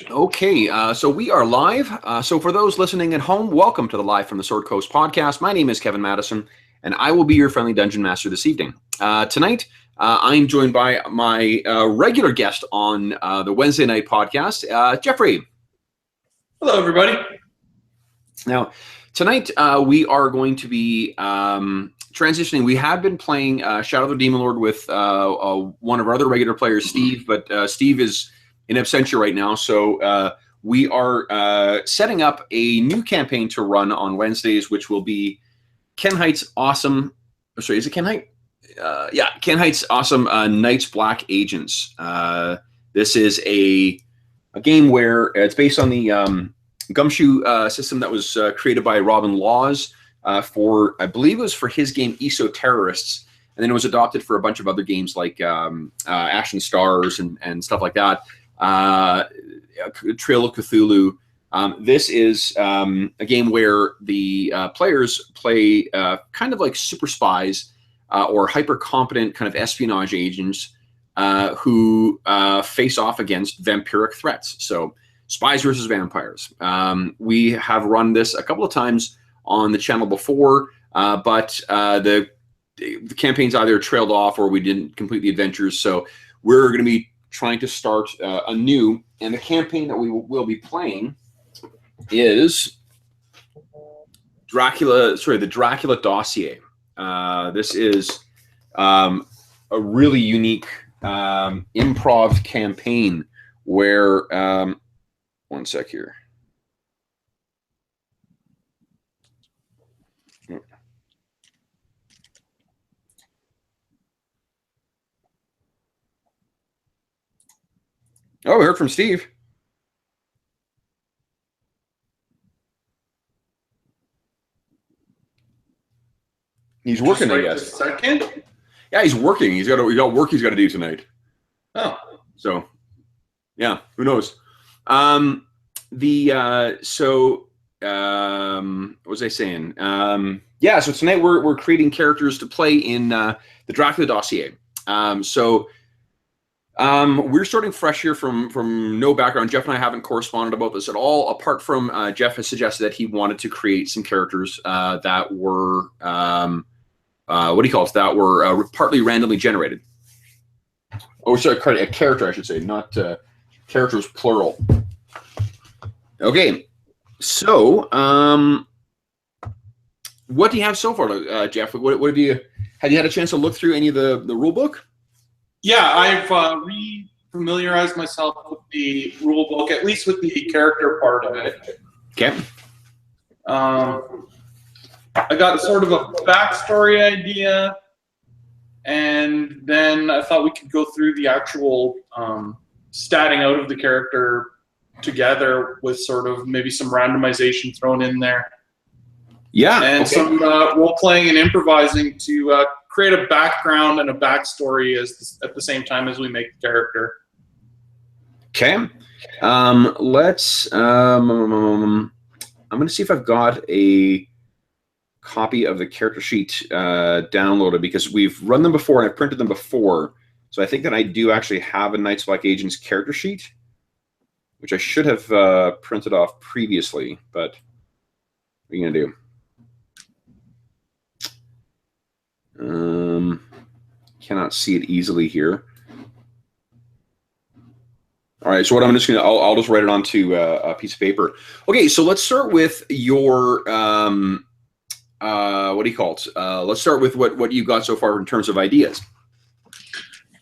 Okay, so we are live. So for those listening at home, welcome to the Live from the Sword Coast podcast. My name is Kevin Madison, and I will be your friendly dungeon master this evening. Tonight, I'm joined by my regular guest on the Wednesday night podcast, Jeffrey. Hello, everybody. Now, tonight we are going to be transitioning. We have been playing Shadow of the Demon Lord with one of our other regular players, Steve, but Steve is in absentia right now, so we are setting up a new campaign to run on Wednesdays, which will be Ken Height's awesome. Sorry, is it Ken Height? Yeah, Ken Height's awesome Knights Black Agents. This is a game where it's based on the Gumshoe system that was created by Robin Laws for, I believe it was for his game ESO Terrorists, and then it was adopted for a bunch of other games like Ashen Stars and stuff like that. Trail of Cthulhu. This is a game where the players play kind of like super spies or hyper competent kind of espionage agents who face off against vampiric threats. So spies versus vampires. We have run this a couple of times on the channel before, but the campaign's either trailed off or we didn't complete the adventures. So we're going to be trying to start anew, and the campaign that we will be playing is the Dracula Dossier. This is a really unique improv campaign where, one sec here. Oh, we heard from Steve. He's working, I guess. Second? Yeah, he's working. He's got work he's got to do tonight. Oh. So, yeah, who knows? What was I saying? Yeah, so tonight we're creating characters to play in the Dracula Dossier. We're starting fresh here from no background. Jeff and I haven't corresponded about this at all, apart from Jeff has suggested that he wanted to create some characters that were, that were partly randomly generated. Oh, sorry, a character, I should say, not characters plural. Okay, so what do you have so far, Jeff? What have you had a chance to look through any of the rule book? Yeah, I've re-familiarized myself with the rule book, at least with the character part of it. Okay. I got sort of a backstory idea, and then I thought we could go through the actual statting out of the character together with sort of maybe some randomization thrown in there. Yeah. And some role-playing and improvising to create a background and a backstory at the same time as we make the character. Okay. Let's. I'm going to see if I've got a copy of the character sheet downloaded, because we've run them before and I've printed them before. So I think that I do actually have a Knights Black Agents character sheet, which I should have printed off previously. But what are you going to do? Cannot see it easily here. All right, so what I'm just gonna, I'll just write it onto a piece of paper. Okay, so let's start with your what do you call it? Let's start with what you've got so far in terms of ideas.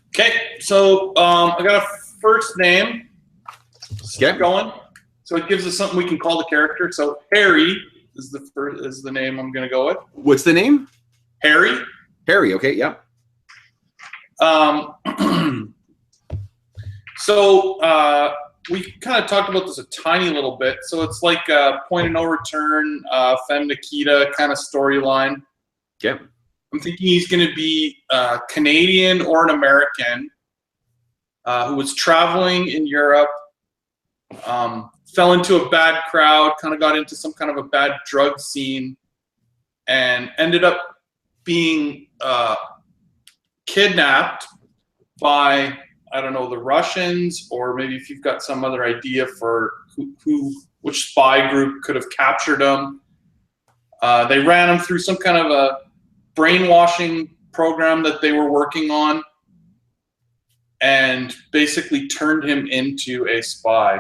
Okay, so I got a first name. Okay. Going. So it gives us something we can call the character. So Harry is the name I'm going to go with. What's the name? Harry. Harry. Okay. Yeah. So we kind of talked about this a tiny little bit. So it's like a point of no return, Femme Nikita kind of storyline. Yeah. I'm thinking he's going to be Canadian or an American who was traveling in Europe, fell into a bad crowd, kind of got into some kind of a bad drug scene, and ended up being kidnapped by I don't know, the Russians, or maybe if you've got some other idea for which spy group could have captured him. They ran him through some kind of a brainwashing program that they were working on, and basically turned him into a spy.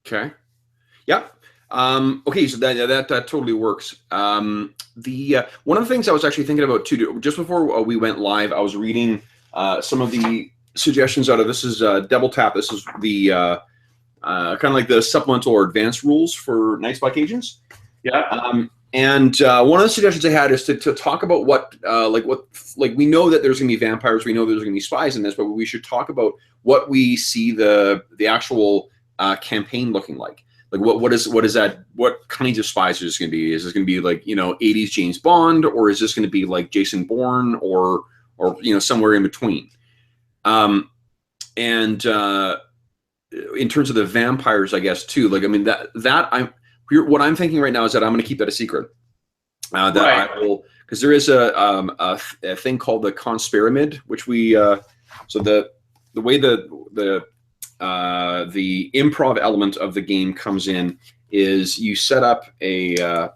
Okay. Yep. Okay, so that totally works. The one of the things I was actually thinking about too, just before we went live, I was reading some of the suggestions out of this is Double Tap. This is the kind of like the supplemental or advanced rules for Night Spy agents. Yeah. And one of the suggestions I had is to talk about what we know that there's going to be vampires, we know there's going to be spies in this, but we should talk about what we see the actual campaign looking like. Like what is that? What kinds of spies is this going to be? Is this going to be like 80s James Bond, or is this going to be like Jason Bourne, or somewhere in between? And in terms of the vampires, I guess too. Like I mean what I'm thinking right now is that I'm going to keep that a secret. That right. I will, because there is a thing called the Conspirator, which we so the way the improv element of the game comes in is you set up a I'll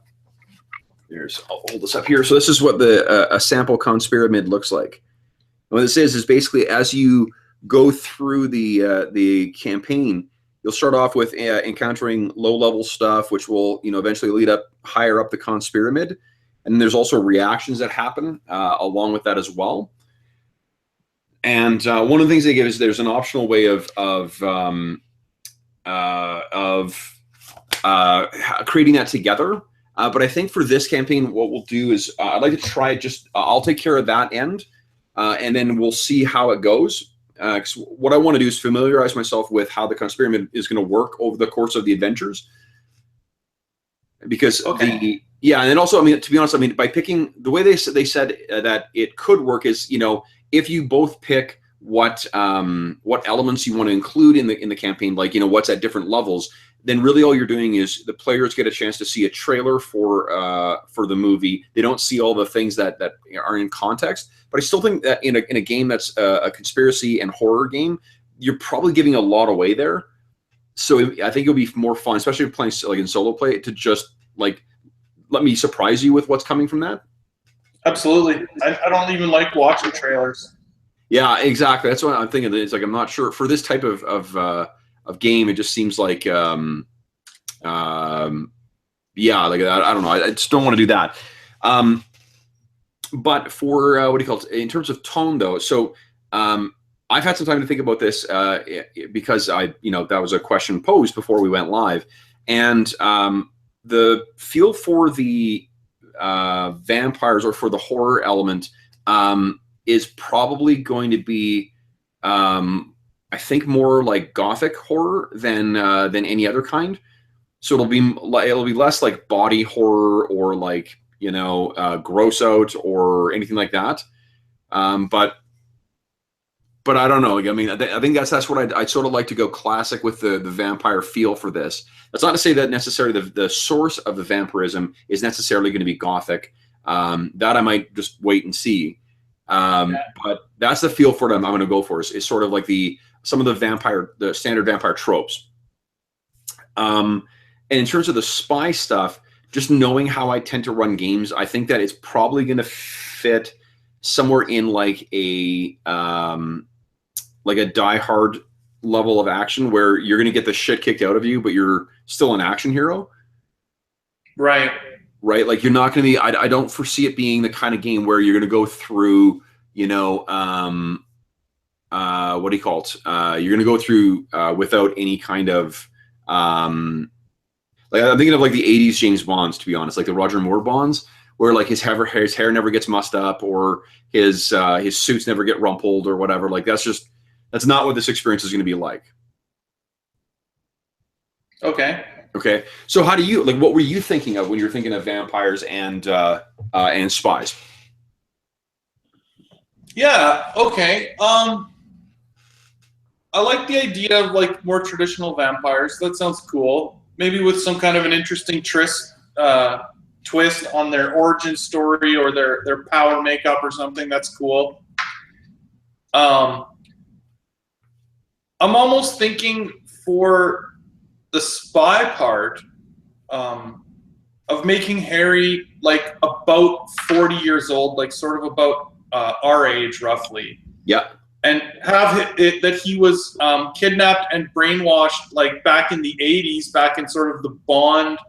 hold this up here. So this is what a sample Conspirator looks like. And what this is basically as you go through the campaign, you'll start off with encountering low-level stuff, which will eventually lead up higher up the Conspirator, and there's also reactions that happen along with that as well. And one of the things they give is there's an optional way of creating that together. But I think for this campaign, what we'll do is I'd like to try I'll take care of that end, and then we'll see how it goes. Because what I want to do is familiarize myself with how the Conspirator is going to work over the course of the adventures. Because and then also, I mean, to be honest, I mean, by picking the way they said that it could work is, if you both pick what elements you want to include in the campaign, like what's at different levels, then really all you're doing is the players get a chance to see a trailer for the movie. They don't see all the things that are in context. But I still think that in a game that's a conspiracy and horror game, you're probably giving a lot away there. So I think it'll be more fun, especially if you're playing like in solo play, to just like let me surprise you with what's coming from that. Absolutely. I don't even like watching trailers. Yeah, exactly. That's what I'm thinking. It's like I'm not sure for this type of game. It just seems like yeah, like I don't know. I just don't want to do that. But for what do you call it? In terms of tone, though, so I've had some time to think about this because that was a question posed before we went live, and the feel for the vampires or for the horror element is probably going to be, I think, more like gothic horror than any other kind. So it'll be less like body horror or like gross out or anything like that. But I don't know. I mean, I think that's what I'd sort of like to go classic with the vampire feel for this. That's not to say that necessarily the source of the vampirism is necessarily going to be gothic. That I might just wait and see. But that's the feel for them I'm going to go for is sort of like some of the standard vampire tropes. And in terms of the spy stuff, just knowing how I tend to run games, I think that it's probably going to fit somewhere in like a Die Hard level of action where you're going to get the shit kicked out of you, but you're still an action hero. Right. Right. Like you're not going to be, I don't foresee it being the kind of game where you're going to go through, what do you call it? You're going to go through without any kind of, like I'm thinking of like the 80s James Bonds, to be honest, like the Roger Moore Bonds, where like his hair never gets mussed up or his suits never get rumpled or whatever. Like that's not what this experience is going to be like. Okay. Okay. So how do you what were you thinking of when you were thinking of vampires and spies? Yeah. Okay. I like the idea of like more traditional vampires. That sounds cool. Maybe with some kind of an interesting twist on their origin story or their power makeup or something. That's cool. I'm almost thinking for the spy part, of making Harry like about 40 years old, like sort of about our age roughly. Yeah. And have it that he was kidnapped and brainwashed like back in the 80s, back in sort of the Bond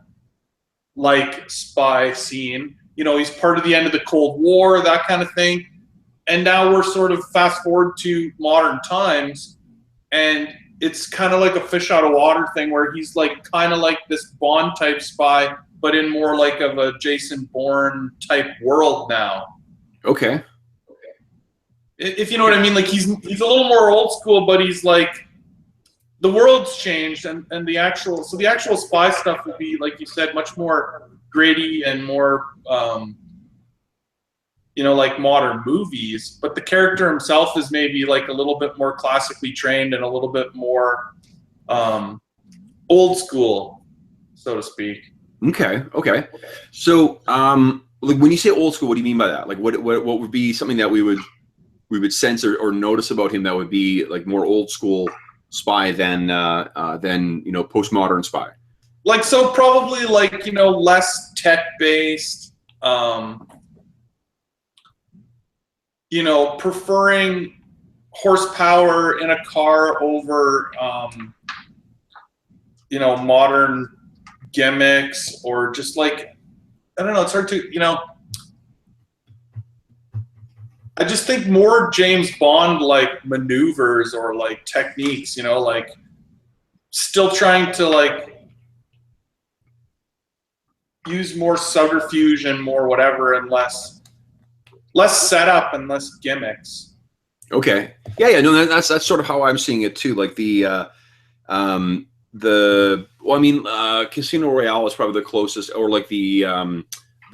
like spy scene. You know, he's part of the end of the Cold War, that kind of thing. And now we're sort of fast forward to modern times, and it's kind of like a fish out of water thing where he's like kind of like this Bond type spy, but in more like of a Jason Bourne type world now. Okay. If you know what I mean, like he's a little more old school, but he's like the world's changed, and the actual spy stuff will be, like you said, much more gritty and more like modern movies. But the character himself is maybe like a little bit more classically trained and a little bit more old school, so to speak. Okay. So, like when you say old school, what do you mean by that? Like, what would be something that we would sense or notice about him that would be like more old school spy than postmodern spy? Like, so probably like less tech based. Preferring horsepower in a car over modern gimmicks, or just like, I don't know, it's hard to I just think more James Bond like maneuvers or like techniques, like still trying to like use more subterfuge and more whatever, and less setup and less gimmicks. Okay. Yeah. No, that's sort of how I'm seeing it too. Like Casino Royale is probably the closest, or like the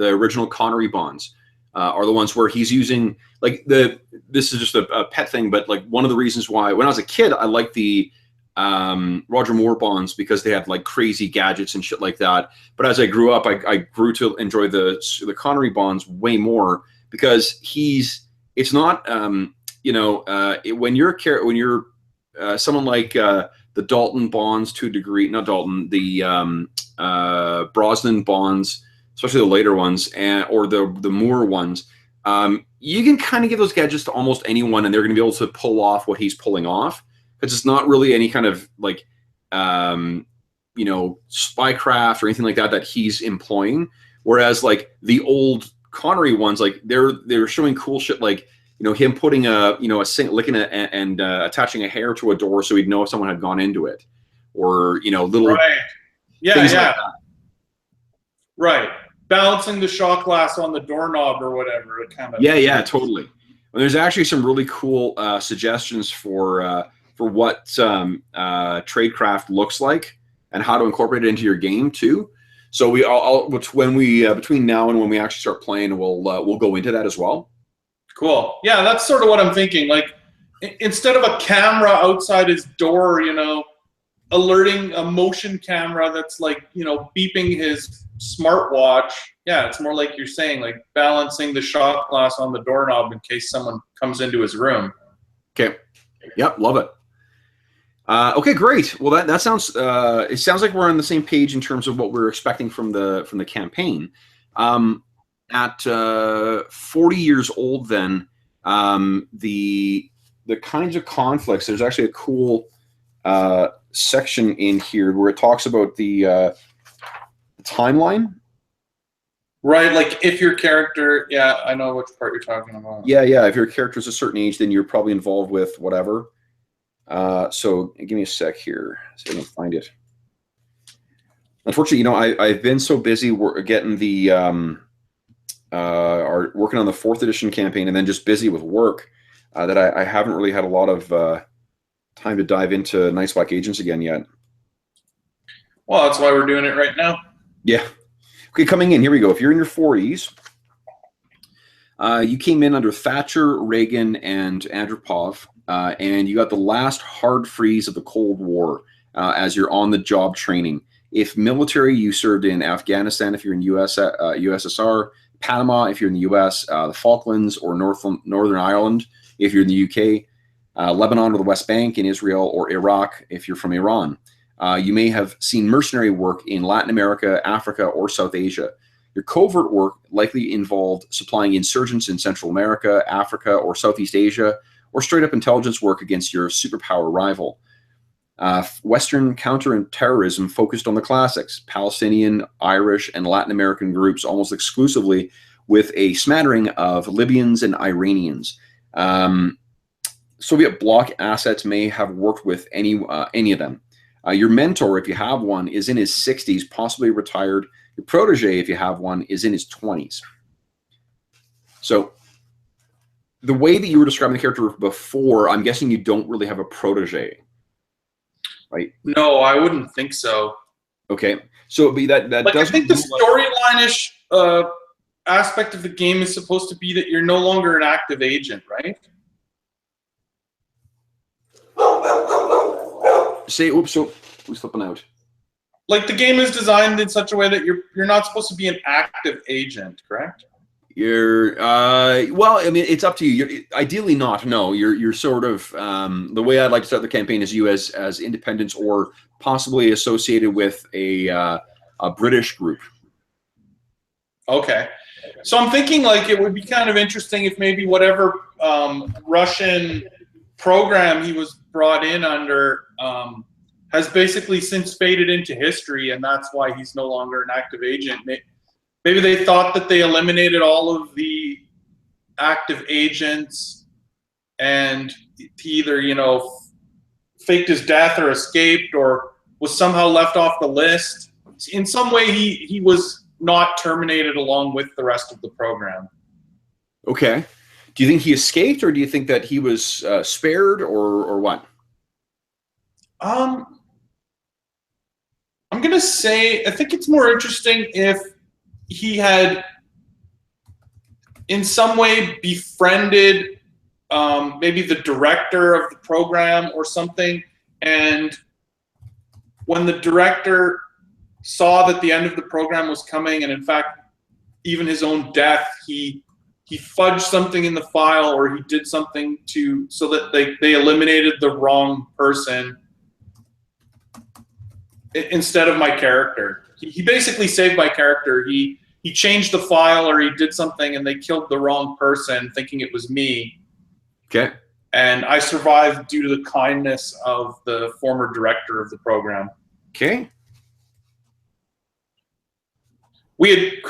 original Connery Bonds are the ones where he's using like this is just a pet thing, but like one of the reasons why when I was a kid I liked the Roger Moore Bonds because they had like crazy gadgets and shit like that. But as I grew up, I grew to enjoy the Connery Bonds way more because it's not when you're someone like the Dalton Bonds to a degree, not Dalton, the Brosnan Bonds, especially the later ones, or the Moore ones. You can kind of give those gadgets to almost anyone, and they're going to be able to pull off what he's pulling off, because it's not really any kind of like spycraft or anything like that he's employing. Whereas like the old Connery ones, like they're showing cool shit, like him putting licking and attaching a hair to a door so he'd know if someone had gone into it, or little right. things like that. Right. Balancing the shot glass on the doorknob or whatever. It kind of yeah, totally. And there's actually some really cool suggestions for what tradecraft looks like and how to incorporate it into your game too. So between now and when we actually start playing, we'll go into that as well. Cool. Yeah, that's sort of what I'm thinking. Like, instead of a camera outside his door, alerting a motion camera that's like, beeping his smartwatch. Yeah, it's more like you're saying, like balancing the shot glass on the doorknob in case someone comes into his room. Okay. Yep, love it. Okay, great. Well, that sounds. It sounds like we're on the same page in terms of what we're expecting from the campaign. At 40 years old, then the kinds of conflicts. There's actually a cool section in here where it talks about the timeline. Right, like if your character, yeah, I know which part you're talking about. Yeah. If your character's a certain age, then you're probably involved with whatever. So give me a sec here, see if I can find it. Unfortunately, I've been so busy getting the working on the 4th edition campaign, and then just busy with work that I haven't really had a lot of time to dive into Night's Black Agents again yet. Well, that's why we're doing it right now. Yeah. Okay, coming in, here we go. If you're in your 40s, you came in under Thatcher, Reagan, and Andropov, and you got the last hard freeze of the Cold War as you're on the job training. If military, you served in Afghanistan if you're in USSR, Panama if you're in the US, the Falklands or Northern Ireland if you're in the UK, Lebanon or the West Bank in Israel, or Iraq if you're from Iran. You may have seen mercenary work in Latin America, Africa, or South Asia. Your covert work likely involved supplying insurgents in Central America, Africa, or Southeast Asia, or straight-up intelligence work against your superpower rival. Western counter-terrorism focused on the classics, Palestinian, Irish, and Latin American groups almost exclusively, with a smattering of Libyans and Iranians. Soviet bloc assets may have worked with any of them. Your mentor, if you have one, is in his 60s, possibly retired. Your protege, if you have one, is in his 20s. So the way that you were describing the character before, I'm guessing you don't really have a protege, right? No, I wouldn't think so. Okay, so it'd be that like, I think the storyline-ish aspect of the game is supposed to be that you're no longer an active agent, right? Oops, so who's flipping out? Like, the game is designed in such a way that you're not supposed to be an active agent, correct? You're well, I mean, it's up to you. Ideally not. No, you're sort of the way I'd like to start the campaign is you as independents, or possibly associated with a British group. Okay, so I'm thinking like it would be kind of interesting if maybe whatever Russian program he was brought in under has basically since faded into history, and that's why he's no longer an active agent. Maybe they thought that they eliminated all of the active agents, and he either, you know, faked his death or escaped, or was somehow left off the list. In some way, he was not terminated along with the rest of the program. Okay. Do you think he escaped, or do you think that he was spared, or what? I'm going to say I think it's more interesting if he had in some way befriended maybe the director of the program or something, and when the director saw that the end of the program was coming, and in fact even his own death, he fudged something in the file, or he did something so that they eliminated the wrong person instead of my character. He basically saved my character. He changed the file, or he did something, and they killed the wrong person, thinking it was me. Okay. And I survived due to the kindness of the former director of the program. Okay. We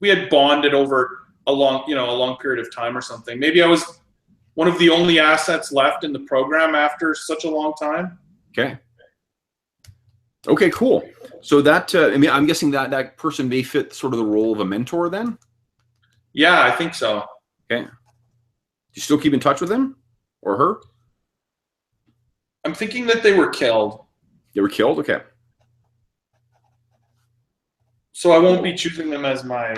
had bonded over a long period of time or something. Maybe I was one of the only assets left in the program after such a long time. Okay. Okay, cool. So that I mean, I'm guessing that person may fit sort of the role of a mentor then? Yeah, I think so. Okay. Do you still keep in touch with him or her? I'm thinking that they were killed. They were killed? Okay. So I won't be choosing them as my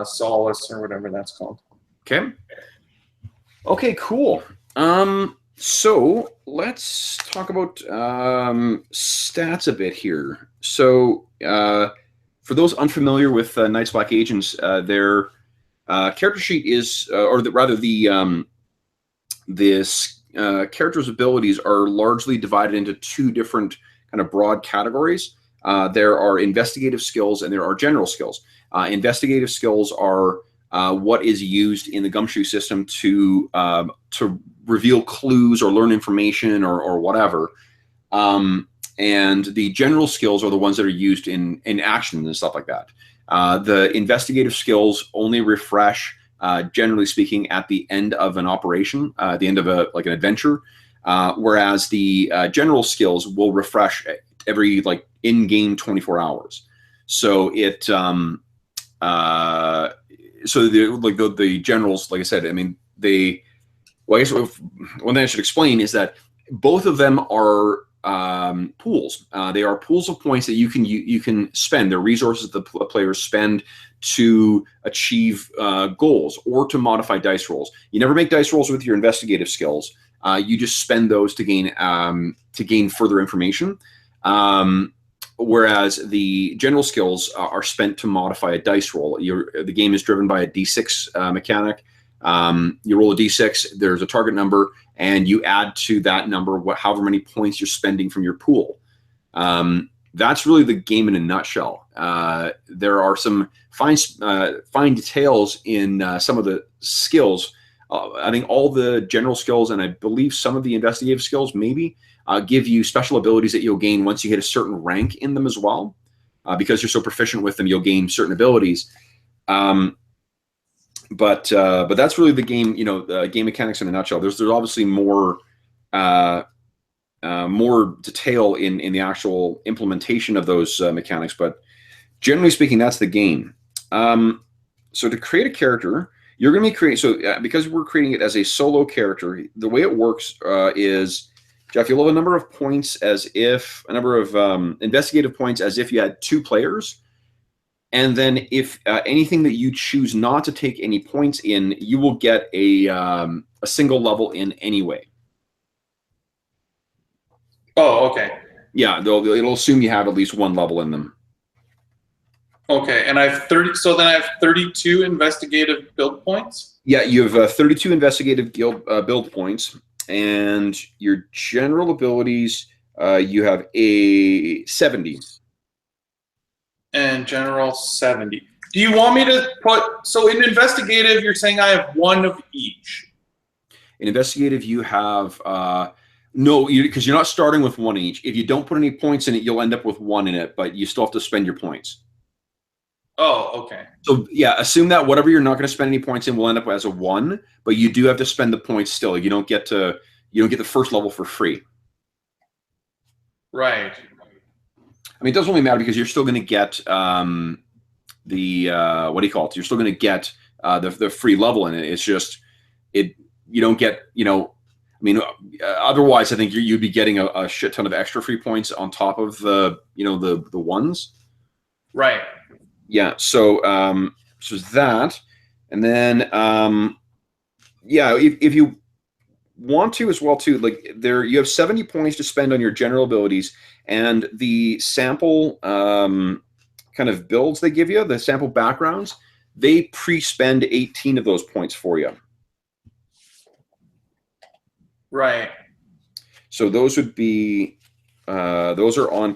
solace or whatever that's called. Okay. Okay, cool. So let's talk about stats a bit here. So for those unfamiliar with Night's Black Agents, their character sheet is, this character's abilities are largely divided into two different kind of broad categories. There are investigative skills and there are general skills. Investigative skills are what is used in the gumshoe system to reveal clues or learn information or whatever. And the general skills are the ones that are used in action and stuff like that. The investigative skills only refresh, generally speaking, at the end of an operation, at the end of an adventure, whereas the general skills will refresh every in-game 24 hours. So it the generals, like I said, I mean, I guess one thing I should explain is that both of them are pools. They are pools of points that you can spend. They're resources that the players spend to achieve goals or to modify dice rolls. You never make dice rolls with your investigative skills. You just spend those to gain further information. Whereas the general skills are spent to modify a dice roll. The game is driven by a D6 mechanic. You roll a d6. There's a target number, and you add to that number however many points you're spending from your pool. That's really the game in a nutshell. There are some fine details in some of the skills. I think all the general skills, and I believe some of the investigative skills maybe, give you special abilities that you'll gain once you hit a certain rank in them as well. Because you're so proficient with them, you'll gain certain abilities. But that's really the game, game mechanics in a nutshell. There's obviously more detail in the actual implementation of those mechanics, but generally speaking, that's the game. So to create a character, you're going to be creating, because we're creating it as a solo character, the way it works is, Jeff, you'll have a number of points a number of investigative points as if you had 2 players. And then if anything that you choose not to take any points in, you will get a single level in anyway. Oh, okay. Yeah, it'll assume you have at least 1 level in them. Okay, and I have 30. So then I have 32 investigative build points. Yeah, you have 32 investigative build points, and your general abilities, you have a 70. And general 70. Do you want me to put? So in investigative, you're saying I have 1 of each. In investigative, you have no, because you're not starting with 1 each. If you don't put any points in it, you'll end up with 1 in it, but you still have to spend your points. Oh, okay. So yeah, assume that whatever you're not going to spend any points in will end up as a 1, but you do have to spend the points still. You don't get the first level for free. Right. I mean, it doesn't really matter because you're still going to get what do you call it? You're still going to get the free level in it. It's just you don't get I mean, otherwise I think you'd be getting a shit ton of extra free points on top of the ones. Right. Yeah, so that, and then yeah, if you want to as well too, like you have 70 points to spend on your general abilities, and the sample kind of builds they give you, the sample backgrounds, they pre-spend 18 of those points for you. Right. So those would be those are on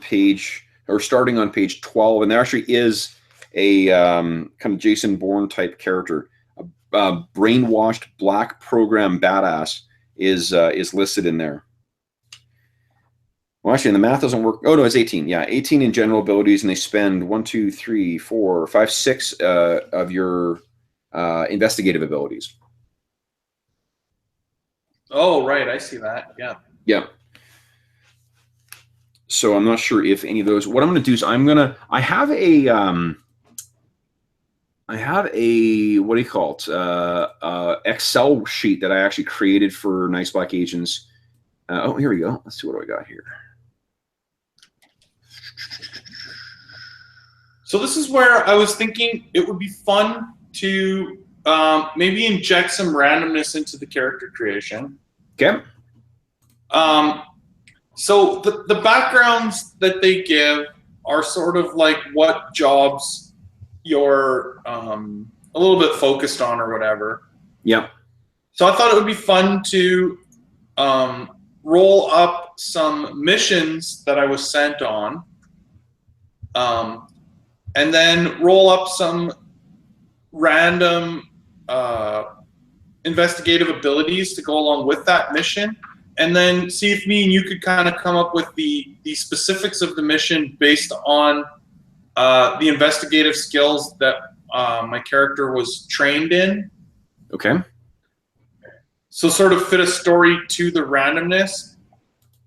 starting on page 12, and there actually is a kind of Jason Bourne type character, a brainwashed black program badass is listed in there. Well, actually, the math doesn't work. Oh no, it's 18. Yeah, 18 in general abilities, and they spend 1, 2, 3, 4, 5, 6 of your investigative abilities. Oh, right. I see that. Yeah. Yeah. So I'm not sure if any of those. What I'm going to do is I have a what do you call it? Excel sheet that I actually created for Nice Black Agents. Oh, here we go. Let's see what do I got here. So this is where I was thinking it would be fun to maybe inject some randomness into the character creation. Okay. So the backgrounds that they give are sort of like what jobs you're a little bit focused on or whatever. Yeah. So I thought it would be fun to roll up some missions that I was sent on, and then roll up some random investigative abilities to go along with that mission, and then see if me and you could kind of come up with the specifics of the mission based on the investigative skills that my character was trained in. Okay. So sort of fit a story to the randomness.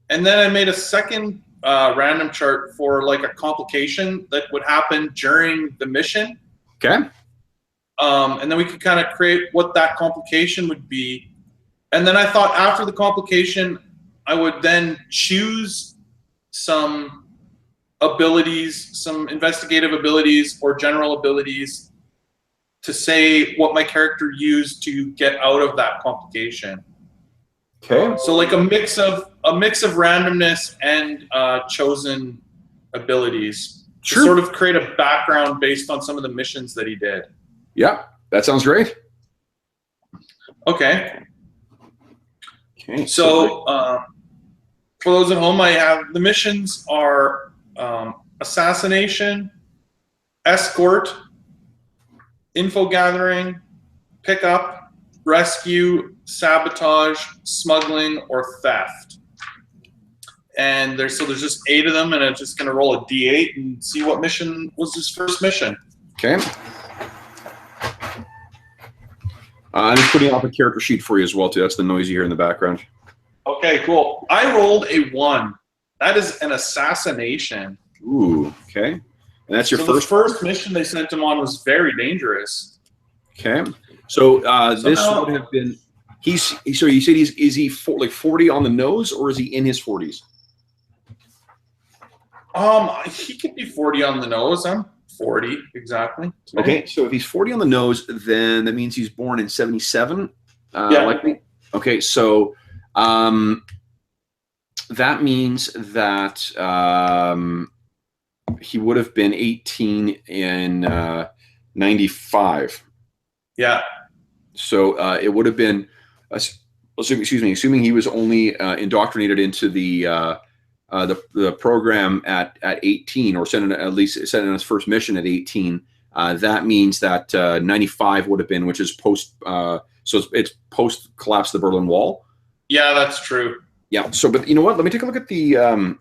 And then I made a second random chart for like a complication that would happen during the mission. Okay. And then we could kind of create what that complication would be. And then I thought after the complication, I would then choose some abilities, some investigative abilities or general abilities to say what my character used to get out of that complication. Okay. So like a mix of randomness and chosen abilities. Sure. To sort of create a background based on some of the missions that he did. Yeah, that sounds great. Okay. Okay. So for those at home, I have the missions are assassination, escort, info gathering, pickup, rescue, sabotage, smuggling, or theft. And there's just 8 of them, and I'm just gonna roll a d8 and see what mission was his first mission. Okay. I'm just putting off a character sheet for you as well too. That's the noise you hear in the background. Okay, cool. I rolled a 1. That is an assassination. Ooh, okay. And that's your So first. the first mission they sent him on was very dangerous. Okay. So this would have been. So you said is he like 40 on the nose, or is he in his 40s? He could be 40 on the nose. I'm 40 exactly. Okay, so if he's 40 on the nose, then that means he's born in 77. Yeah. Likely. Okay, so that means that he would have been 18 in 95. Yeah. So it would have been, assuming he was only indoctrinated into the program at 18, or at least sent in his first mission at 18. That means that 95 would have been, which is post. So it's post collapse of the Berlin Wall. Yeah, that's true. Yeah. So, but you know what? Let me take a look at the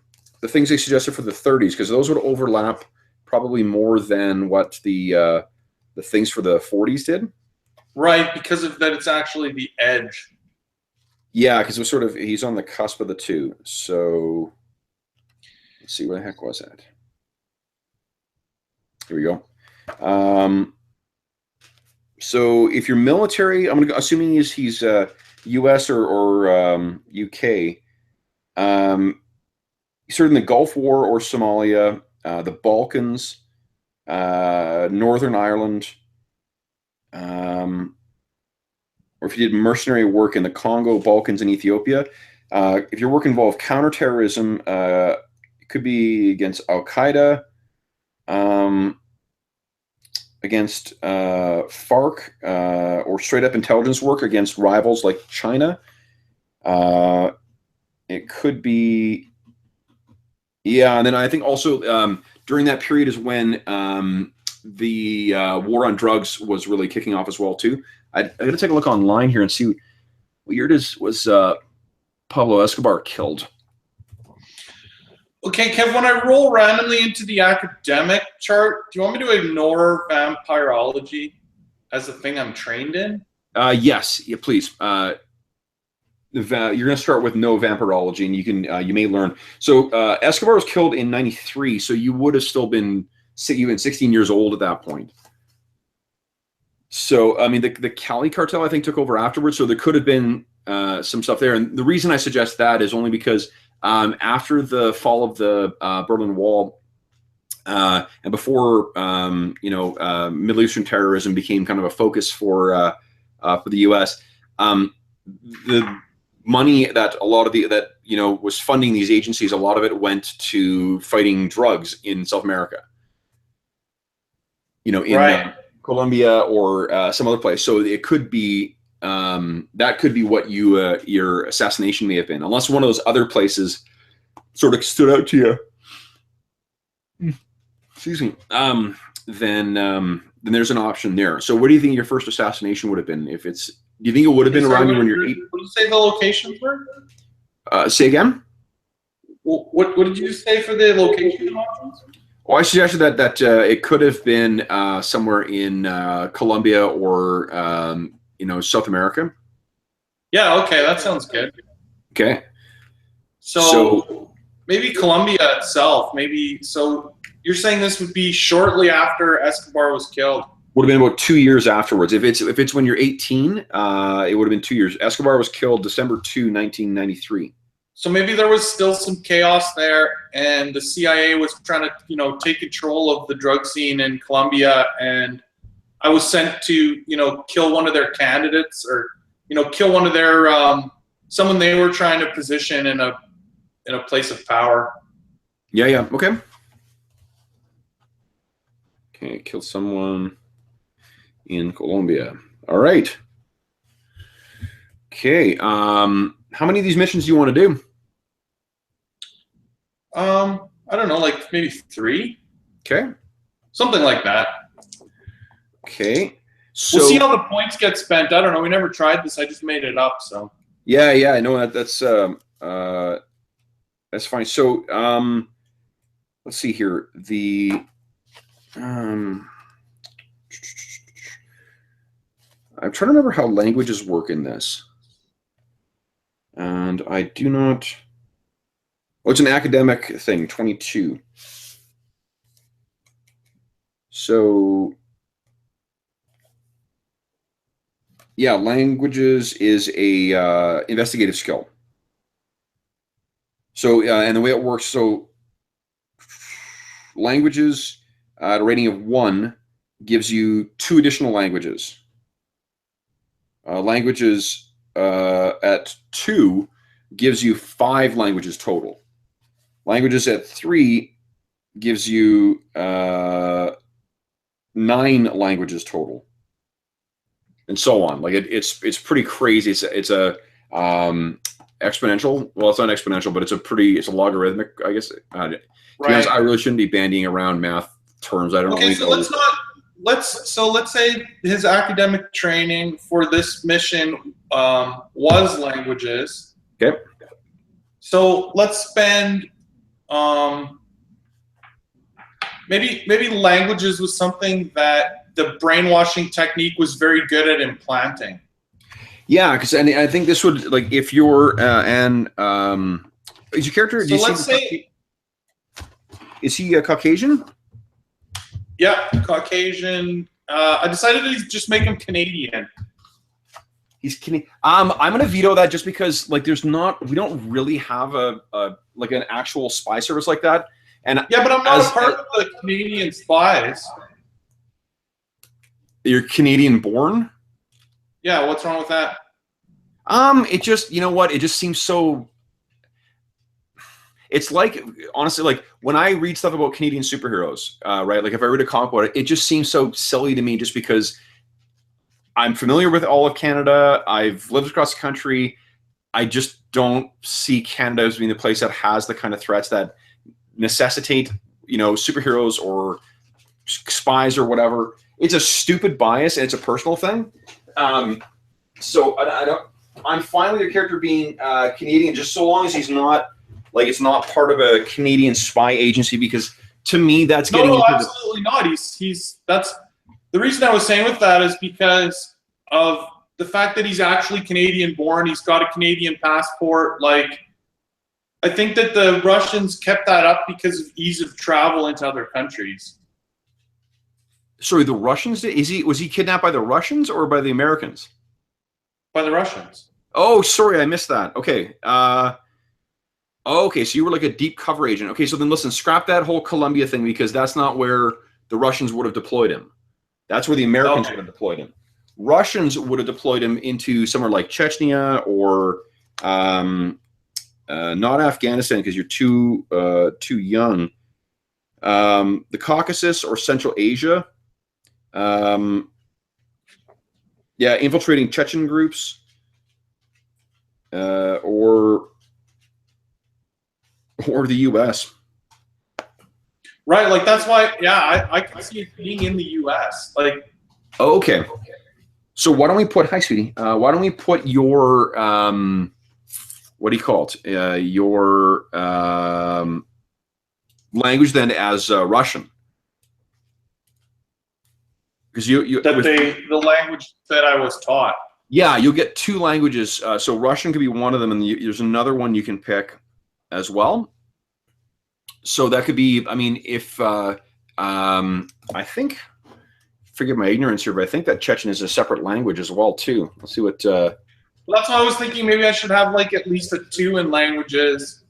things they suggested for the 30s, because those would overlap probably more than what the things for the 40s did. Right, because of that, it's actually the edge. Yeah, because it was he's on the cusp of the two. So let's see, where the heck was that? Here we go. So if you're military, assuming he's U.S. or UK. He served in the Gulf War or Somalia, the Balkans, Northern Ireland, or if you did mercenary work in the Congo, Balkans, and Ethiopia. If your work involved counterterrorism, it could be against Al Qaeda, against FARC, or straight up intelligence work against rivals like China. It could be, yeah, and then I think also during that period is when the war on drugs was really kicking off as well too. I got to take a look online here and see what year was Pablo Escobar killed. Okay, Kev, when I roll randomly into the academic chart, do you want me to ignore vampirology as the thing I'm trained in? Yes, yeah, please. You're going to start with no vampirology, and you may learn. So Escobar was killed in 93, so you would have still been 16 years old at that point. So I mean, the Cali cartel I think took over afterwards, so there could have been some stuff there. And the reason I suggest that is only because after the fall of the Berlin Wall, and before Middle Eastern terrorism became kind of a focus for the U.S., the money that a lot of was funding these agencies, a lot of it went to fighting drugs in South America. In right. Colombia or some other place. So it could be that could be what your assassination may have been, unless one of those other places sort of stood out to you. Excuse me. Then there's an option there. So what do you think your first assassination would have been? Do you think it would have been around you when you're 8? What did you say the locations were? Say again? What did you say for the location options? Well, I suggested that it could have been somewhere in Colombia or South America. Yeah, okay, that sounds good. Okay. So maybe Colombia itself, so you're saying this would be shortly after Escobar was killed? Would have been about 2 years afterwards. If it's when you're 18, it would have been 2 years. Escobar was killed December 2, 1993. So maybe there was still some chaos there, and the CIA was trying to, take control of the drug scene in Colombia, and I was sent to, kill one of their candidates, or, kill one of their someone they were trying to position in a place of power. Yeah. Okay. Okay, kill someone in Colombia. All right. Okay. How many of these missions do you want to do? I don't know, like maybe 3, Okay. something like that. Okay. So We'll see how the points get spent. I don't know. We never tried this. I just made it up. So yeah, I know that's fine. So let's see here. I'm trying to remember how languages work in this, and I do not. Oh, it's an academic thing. 22. So yeah, languages is a investigative skill. So and the way it works, so languages at a rating of 1 gives you 2 additional languages. Languages at 2 gives you 5 languages total. Languages at 3 gives you 9 languages total, and so on. Like it's pretty crazy. It's a exponential. Well, it's not exponential, but it's a logarithmic, I guess. To be honest, I really shouldn't be bandying around math terms. I don't really know. Okay, so let's say his academic training for this mission was languages. Okay. So let's spend maybe languages was something that the brainwashing technique was very good at implanting. Yeah, because I think this would, like, if you're is your character? So let's say, is he a Caucasian? Yeah, Caucasian. I decided to just make him Canadian. He's Canadian. I'm gonna veto that just because, like, we don't really have a like an actual spy service like that. And yeah, but I'm not a part of the Canadian spies. You're Canadian born? Yeah, what's wrong with that? It just, you know what? It just seems so. It's like, honestly, like when I read stuff about Canadian superheroes, right? Like if I read a comic about it, it just seems so silly to me just because I'm familiar with all of Canada. I've lived across the country. I just don't see Canada as being the place that has the kind of threats that necessitate, superheroes or spies or whatever. It's a stupid bias and it's a personal thing. So I'm fine with your character being Canadian, just so long as he's not, like, it's not part of a Canadian spy agency, because to me that's getting no, absolutely not. That's the reason I was saying with that is because of the fact that he's actually Canadian born. He's got a Canadian passport. Like, I think that the Russians kept that up because of ease of travel into other countries. Sorry, the Russians did? Was he kidnapped by the Russians or by the Americans? By the Russians. Oh, sorry, I missed that. Okay. Okay, so you were like a deep cover agent. Okay, so then listen, scrap that whole Colombia thing, because that's not where the Russians would have deployed him. That's where the Americans would have deployed him. Russians would have deployed him into somewhere like Chechnya or not Afghanistan, because you're too young. The Caucasus or Central Asia. Yeah, infiltrating Chechen groups, or the U.S. Right, like that's why. Yeah, I can see it being in the U.S. Like, okay. So why don't we put, hi, sweetie? Why don't we put your what do you call it? Your language then as Russian. Because the language that I was taught. Yeah, you'll get 2 languages. So Russian could be one of them, and there's another one you can pick as well. So that could be, I mean, if I think, forgive my ignorance here, but I think that Chechen is a separate language as well too. Let's see what. Well, that's why I was thinking maybe I should have like at least a 2 in languages.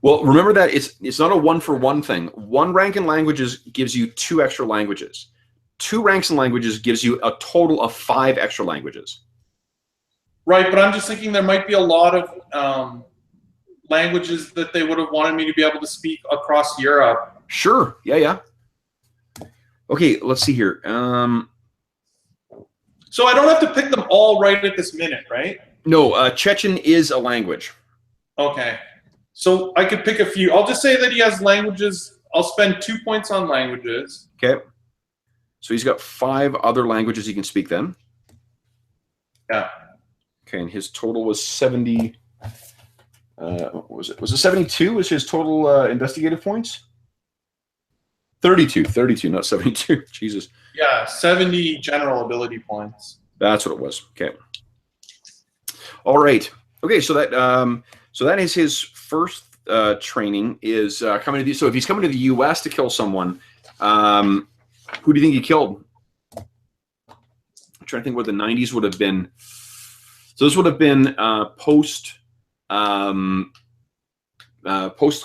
Well, remember that it's not a 1-for-1 thing. 1 rank in languages gives you 2 extra languages. 2 ranks in languages gives you a total of 5 extra languages. Right, but I'm just thinking there might be a lot of languages that they would have wanted me to be able to speak across Europe. Sure. Yeah. Okay, let's see here. So I don't have to pick them all right at this minute, right? No, Chechen is a language. Okay. So I could pick a few. I'll just say that he has languages. I'll spend 2 points on languages. Okay. So he's got 5 other languages he can speak then. Yeah. Okay, and his total was 70. What was it? Was it 72? Was his total investigative points? 32, not 72. Jesus. Yeah, 70 general ability points. That's what it was. Okay. All right. Okay, so that is his first training is coming to the. So if he's coming to the U.S. to kill someone, who do you think he killed? I'm trying to think what the 90s would have been. So this would have been post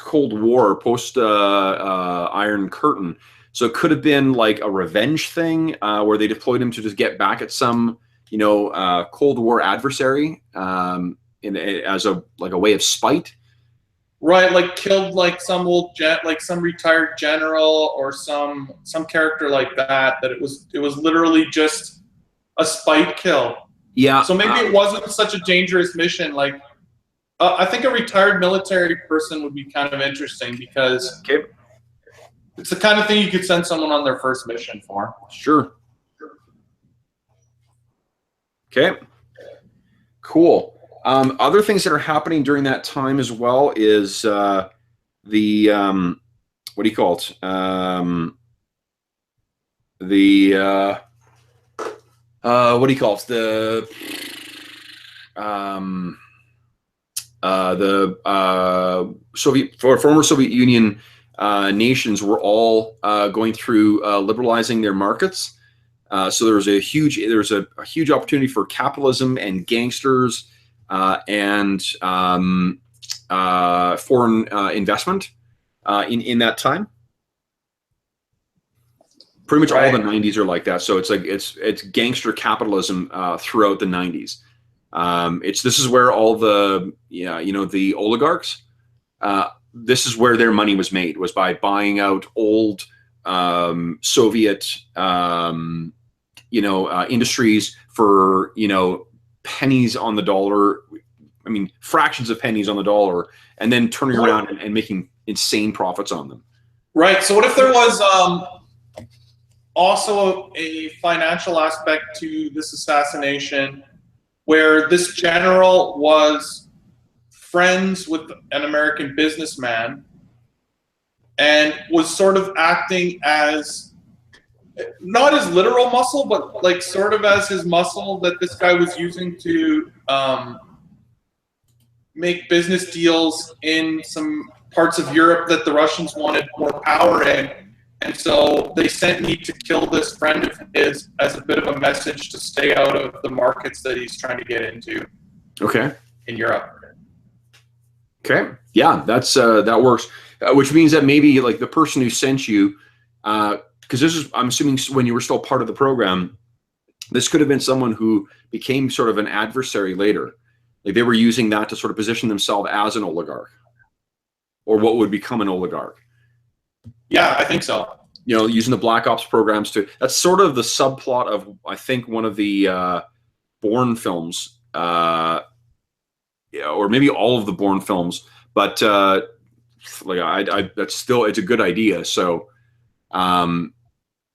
Cold War, post Iron Curtain. So it could have been like a revenge thing where they deployed him to just get back at some, Cold War adversary as a way of spite. Right, like killed like some some retired general or some character like that. That it was literally just a spite kill. Yeah. So maybe it wasn't such a dangerous mission. Like, I think a retired military person would be kind of interesting because it's the kind of thing you could send someone on their first mission for. Sure. Okay. Cool. Other things that are happening during that time as well is what do you call it? What do you call it? The former Soviet Union nations were all going through liberalizing their markets. So there was a huge opportunity for capitalism and gangsters and foreign investment in that time. Pretty much all the 90s are like that. So it's like it's gangster capitalism throughout the 90s. This is where all the the oligarchs. This is where their money was made, was by buying out old Soviet industries for pennies on the dollar. I mean, fractions of pennies on the dollar, and then turning around and making insane profits on them. Right. So what if there was also a financial aspect to this assassination, where this general was friends with an American businessman and was sort of acting as not his literal muscle, but like sort of as his muscle that this guy was using to make business deals in some parts of Europe that the Russians wanted more power in. And so they sent me to kill this friend of his as a bit of a message to stay out of the markets that he's trying to get into. Okay. In Europe. Okay. Yeah, that works. Which means that maybe like the person who sent you, because this is, I'm assuming, when you were still part of the program, this could have been someone who became sort of an adversary later. Like they were using that to sort of position themselves as an oligarch, or what would become an oligarch. Yeah, I think so. Using the Black Ops programs to. That's sort of the subplot of, I think, one of the Bourne films, or maybe all of the Bourne films. But that's still, it's a good idea. So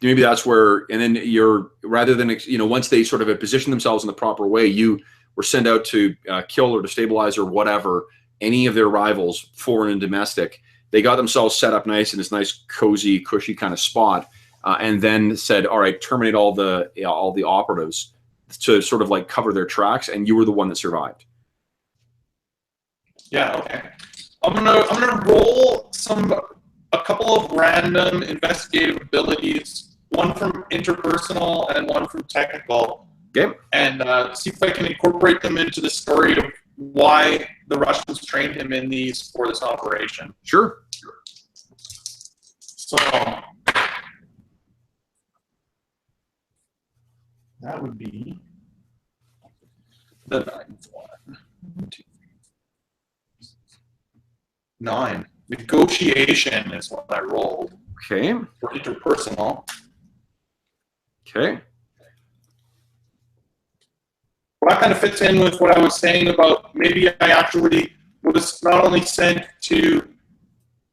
maybe that's where, and then rather than once they sort of have positioned themselves in the proper way, you were sent out to kill or destabilize or whatever any of their rivals, foreign and domestic. They got themselves set up nice in this nice, cozy, cushy kind of spot, and then said, "All right, terminate all the operatives to sort of like cover their tracks." And you were the one that survived. Yeah. Okay. I'm gonna roll a couple of random investigative abilities, one from interpersonal and one from technical. Okay. And see if I can incorporate them into the story of why the Russians trained him in these for this operation. Sure. So that would be the ninth one. 9. Negotiation is what I rolled. Okay. For interpersonal. Okay. Well, that kind of fits in with what I was saying about maybe I actually was not only sent to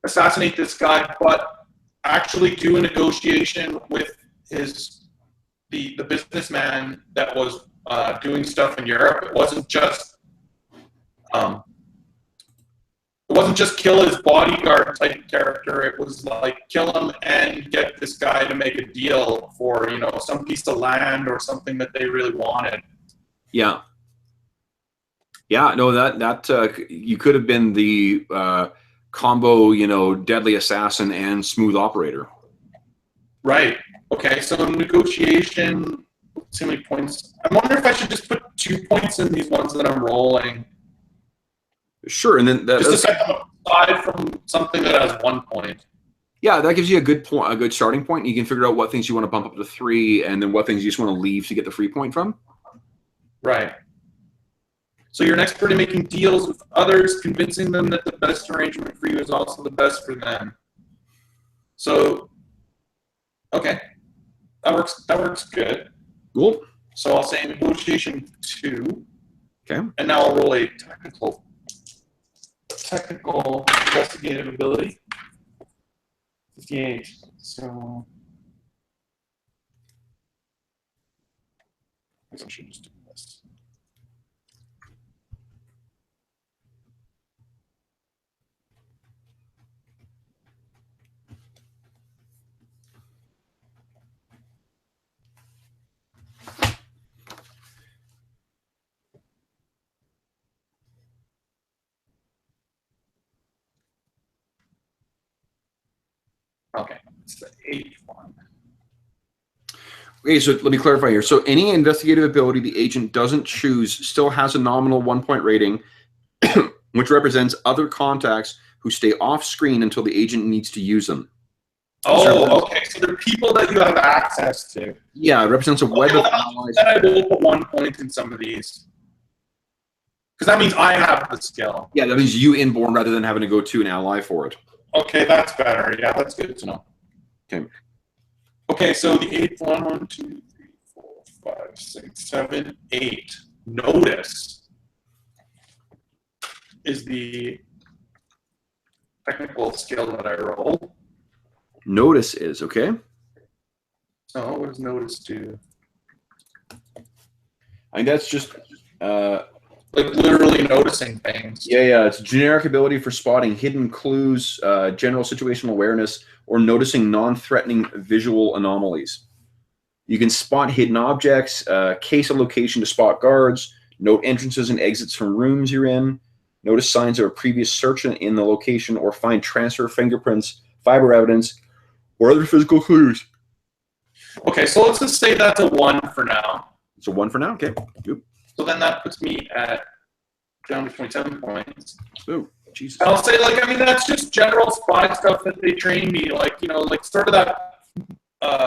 assassinate this guy, but actually do a negotiation with the businessman that was doing stuff in Europe. It wasn't just kill his bodyguard type character. It was like kill him and get this guy to make a deal for, you know, some piece of land or something that they really wanted. Yeah. Yeah, no, that you could have been the combo, you know, deadly assassin and smooth operator. Right. Okay, so negotiation, let's see how many points. I wonder if I should just put 2 points in these ones that I'm rolling. Sure, and then just to set them aside from something that has 1 point. Yeah, that gives you a good point, a good starting point. You can figure out what things you want to bump up to 3, and then what things you just want to leave to get the free point from. Right. So you're an expert in making deals with others, convincing them that the best arrangement for you is also the best for them. So, okay, that works. That works good. Cool. So I'll say negotiation 2. Okay. And now I'll roll a technical investigative ability. 58. So I guess I should just do this. Okay, it's the 8th one. Okay, so let me clarify here. So any investigative ability the agent doesn't choose still has a nominal 1-point rating, which represents other contacts who stay off screen until the agent needs to use them. Oh, okay. So they're people that you have access to. Yeah, it represents a web of allies. Then I will put 1 point in some of these. Because that means I have the skill. Yeah, that means you inborn rather than having to go to an ally for it. Okay, that's better. Yeah, that's good to know. Okay. Okay, so the 8th one, 1, 2, 3, 4, 5, 6, 7, 8. Notice is the technical skill that I roll. Notice is, okay. So what does notice do? I think that's just like literally noticing things. Yeah. It's a generic ability for spotting hidden clues, general situational awareness, or noticing non-threatening visual anomalies. You can spot hidden objects, case a location to spot guards, note entrances and exits from rooms you're in, notice signs of a previous search in the location, or find transfer fingerprints, fiber evidence, or other physical clues. Okay, so let's just say that's a 1 for now. It's a 1 for now? Okay. Yep. So then that puts me at down to 27 points. Oh, Jesus. And I'll say, like, I mean, that's just general spy stuff that they train me. Like, you know, like sort of that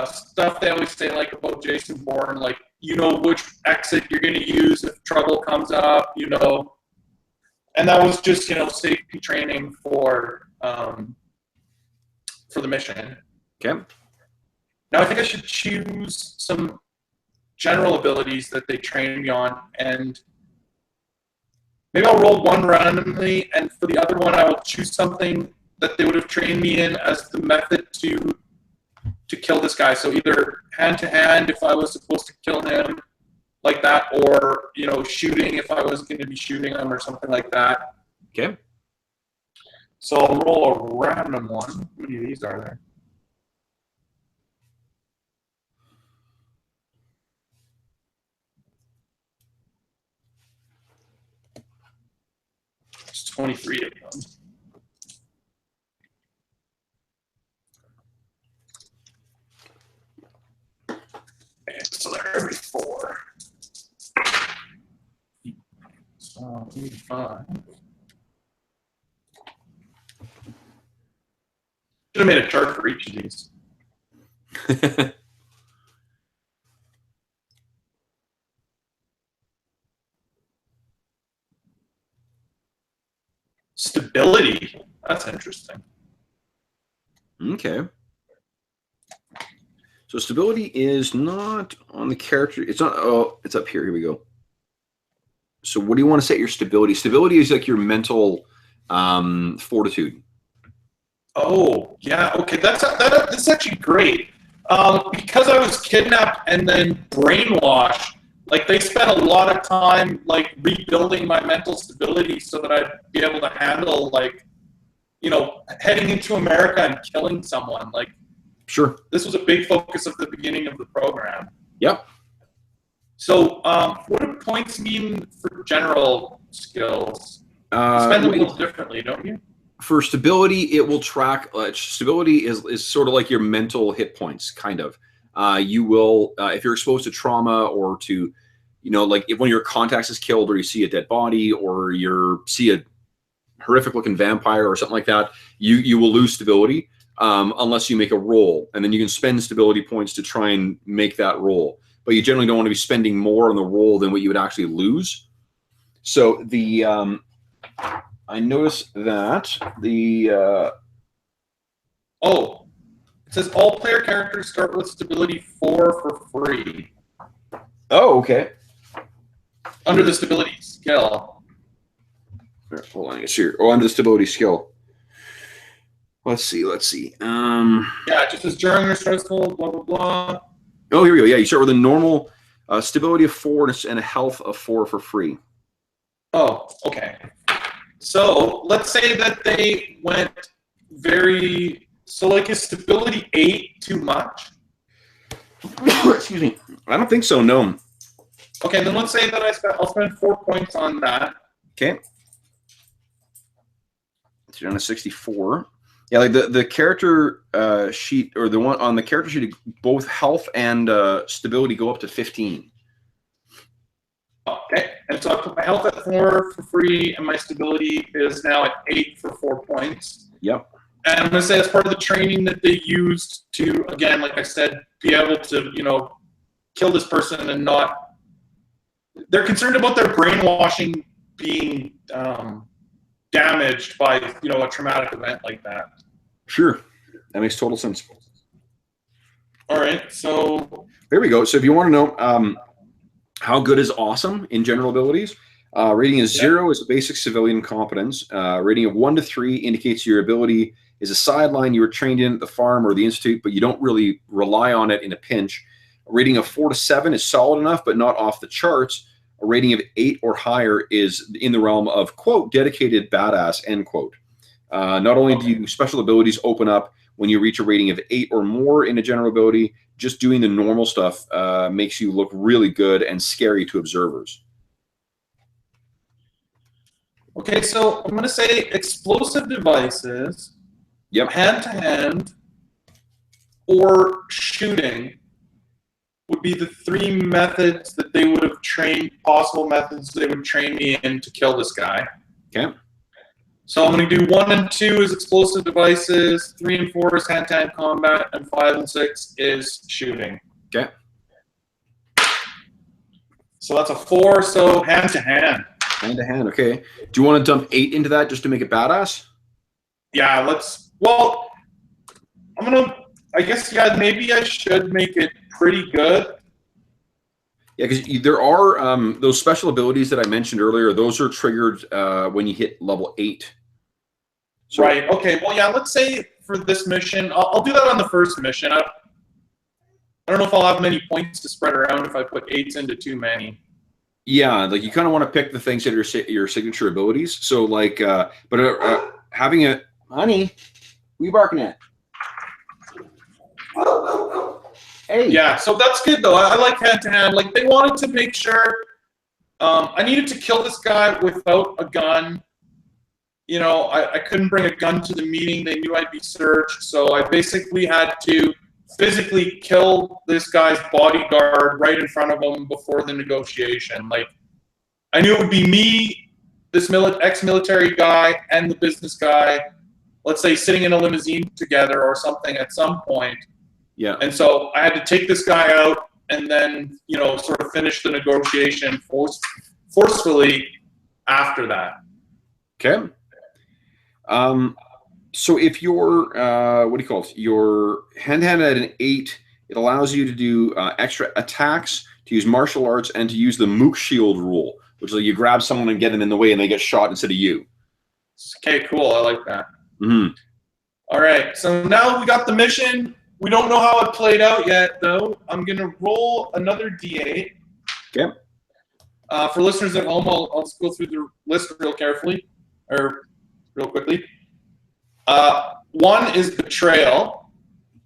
stuff they always say, like, about Jason Bourne, like, you know which exit you're going to use if trouble comes up, you know. And that was just, you know, safety training for the mission. Okay. Now I think I should choose some general abilities that they train me on, and maybe I'll roll 1 randomly, and for the other one I will choose something that they would have trained me in as the method to kill this guy. So either hand-to-hand if I was supposed to kill him like that, or, you know, shooting if I was going to be shooting him or something like that. Okay. So I'll roll a random one. How many of these are there? There's 23 of them. Okay, so they're every 4. So 85. Should have made a chart for each of these. Stability. That's interesting. Okay. So stability is not on the character. It's not. Oh, it's up here. Here we go. So what do you want to set your stability? Stability is like your mental fortitude. Oh, yeah. Okay, that's actually great. Because I was kidnapped and then brainwashed, like they spent a lot of time like rebuilding my mental stability so that I'd be able to handle like, heading into America and killing someone. Like, Sure. this was a big focus of the beginning of the program. Yep. So, what do points mean for general skills? You spend them a little differently, don't you? For stability, it will track. Stability is sort of like your mental hit points, kind of. You will, if you're exposed to trauma or to, like if one of your contacts is killed, or you see a dead body, or you see a horrific looking vampire or something like that, you will lose stability unless you make a roll, and then you can spend stability points to try and make that roll. But you generally don't want to be spending more on the roll than what you would actually lose. So the I noticed that the it says all player characters start with stability 4 for free. Oh, okay. Under the stability skill. Hold on, I guess here. Oh, under the stability skill. Let's see. Yeah, it just says during your stressful, blah blah blah. Oh, here we go. Yeah, you start with a normal stability of 4 and a health of 4 for free. Oh, okay. So let's say that they went like is stability 8 too much? Excuse me. I don't think so, no. Okay, then let's say that I'll spend 4 points on that. Okay. So you're on a 64. Yeah, like the character sheet, or the one on the character sheet, both health and stability go up to 15. Okay, and so I put my health at 4 for free, and my stability is now at 8 for 4 points. Yep. And I'm going to say that's part of the training that they used to, again, like I said, be able to, kill this person and not. They're concerned about their brainwashing being damaged by, a traumatic event like that. Sure, that makes total sense. All right, so there we go. So if you want to know how good is awesome in general abilities, rating is 0 is a basic civilian competence. Rating of 1 to 3 indicates your ability is a sideline you were trained in at the farm or the institute, but you don't really rely on it in a pinch. A rating of 4 to 7 is solid enough, but not off the charts. A rating of 8 or higher is in the realm of, quote, dedicated badass, end quote. Not only do special abilities open up when you reach a rating of 8 or more in a general ability, just doing the normal stuff makes you look really good and scary to observers. Okay, so I'm going to say explosive devices, hand-to-hand, or shooting would be the 3 methods that they would have trained, possible methods they would train me in to kill this guy. Okay. So I'm going to do 1 and 2 is explosive devices, 3 and 4 is hand-to-hand combat, and 5 and 6 is shooting. Okay. So that's a 4, so hand-to-hand. Hand-to-hand, okay. Do you want to dump 8 into that just to make it badass? Yeah, maybe I should make it pretty good. Yeah, because there are those special abilities that I mentioned earlier. Those are triggered when you hit level 8. So, right. Okay. Well, yeah. Let's say for this mission, I'll do that on the first mission. I don't know if I'll have many points to spread around if I put 8s into too many. Yeah, like you kind of want to pick the things that are your signature abilities. So, like, having a honey, what are you barking at? Hey. Yeah, so that's good though. I like hand-to-hand. Like they wanted to make sure I needed to kill this guy without a gun. I couldn't bring a gun to the meeting. They knew I'd be searched, so I basically had to physically kill this guy's bodyguard right in front of him before the negotiation. Like I knew it would be me, this ex-military guy, and the business guy, let's say sitting in a limousine together or something at some point. Yeah. And so I had to take this guy out and then, sort of finish the negotiation forcefully after that. Okay. So if you're, your hand-to-hand at an 8, it allows you to do extra attacks, to use martial arts, and to use the Mook Shield rule. which is like you grab someone and get them in the way and they get shot instead of you. Okay, cool. I like that. Mm-hmm. All right, so now we got the mission. We don't know how it played out yet, though. I'm going to roll another D8. Okay. For listeners at home, I'll just go through the list real carefully, or real quickly. 1 is betrayal.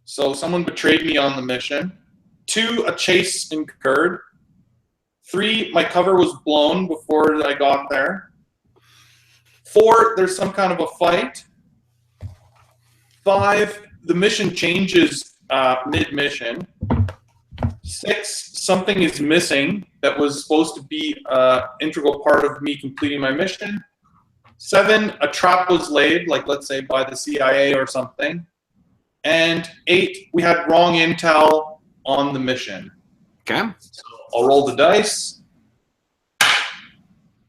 So someone betrayed me on the mission. 2, a chase incurred. 3, my cover was blown before I got there. 4, there's some kind of a fight. 5, the mission changes mid-mission. 6, something is missing that was supposed to be an integral part of me completing my mission. 7, a trap was laid, like let's say by the CIA or something. And 8, we had wrong intel on the mission. Okay. So I'll roll the dice.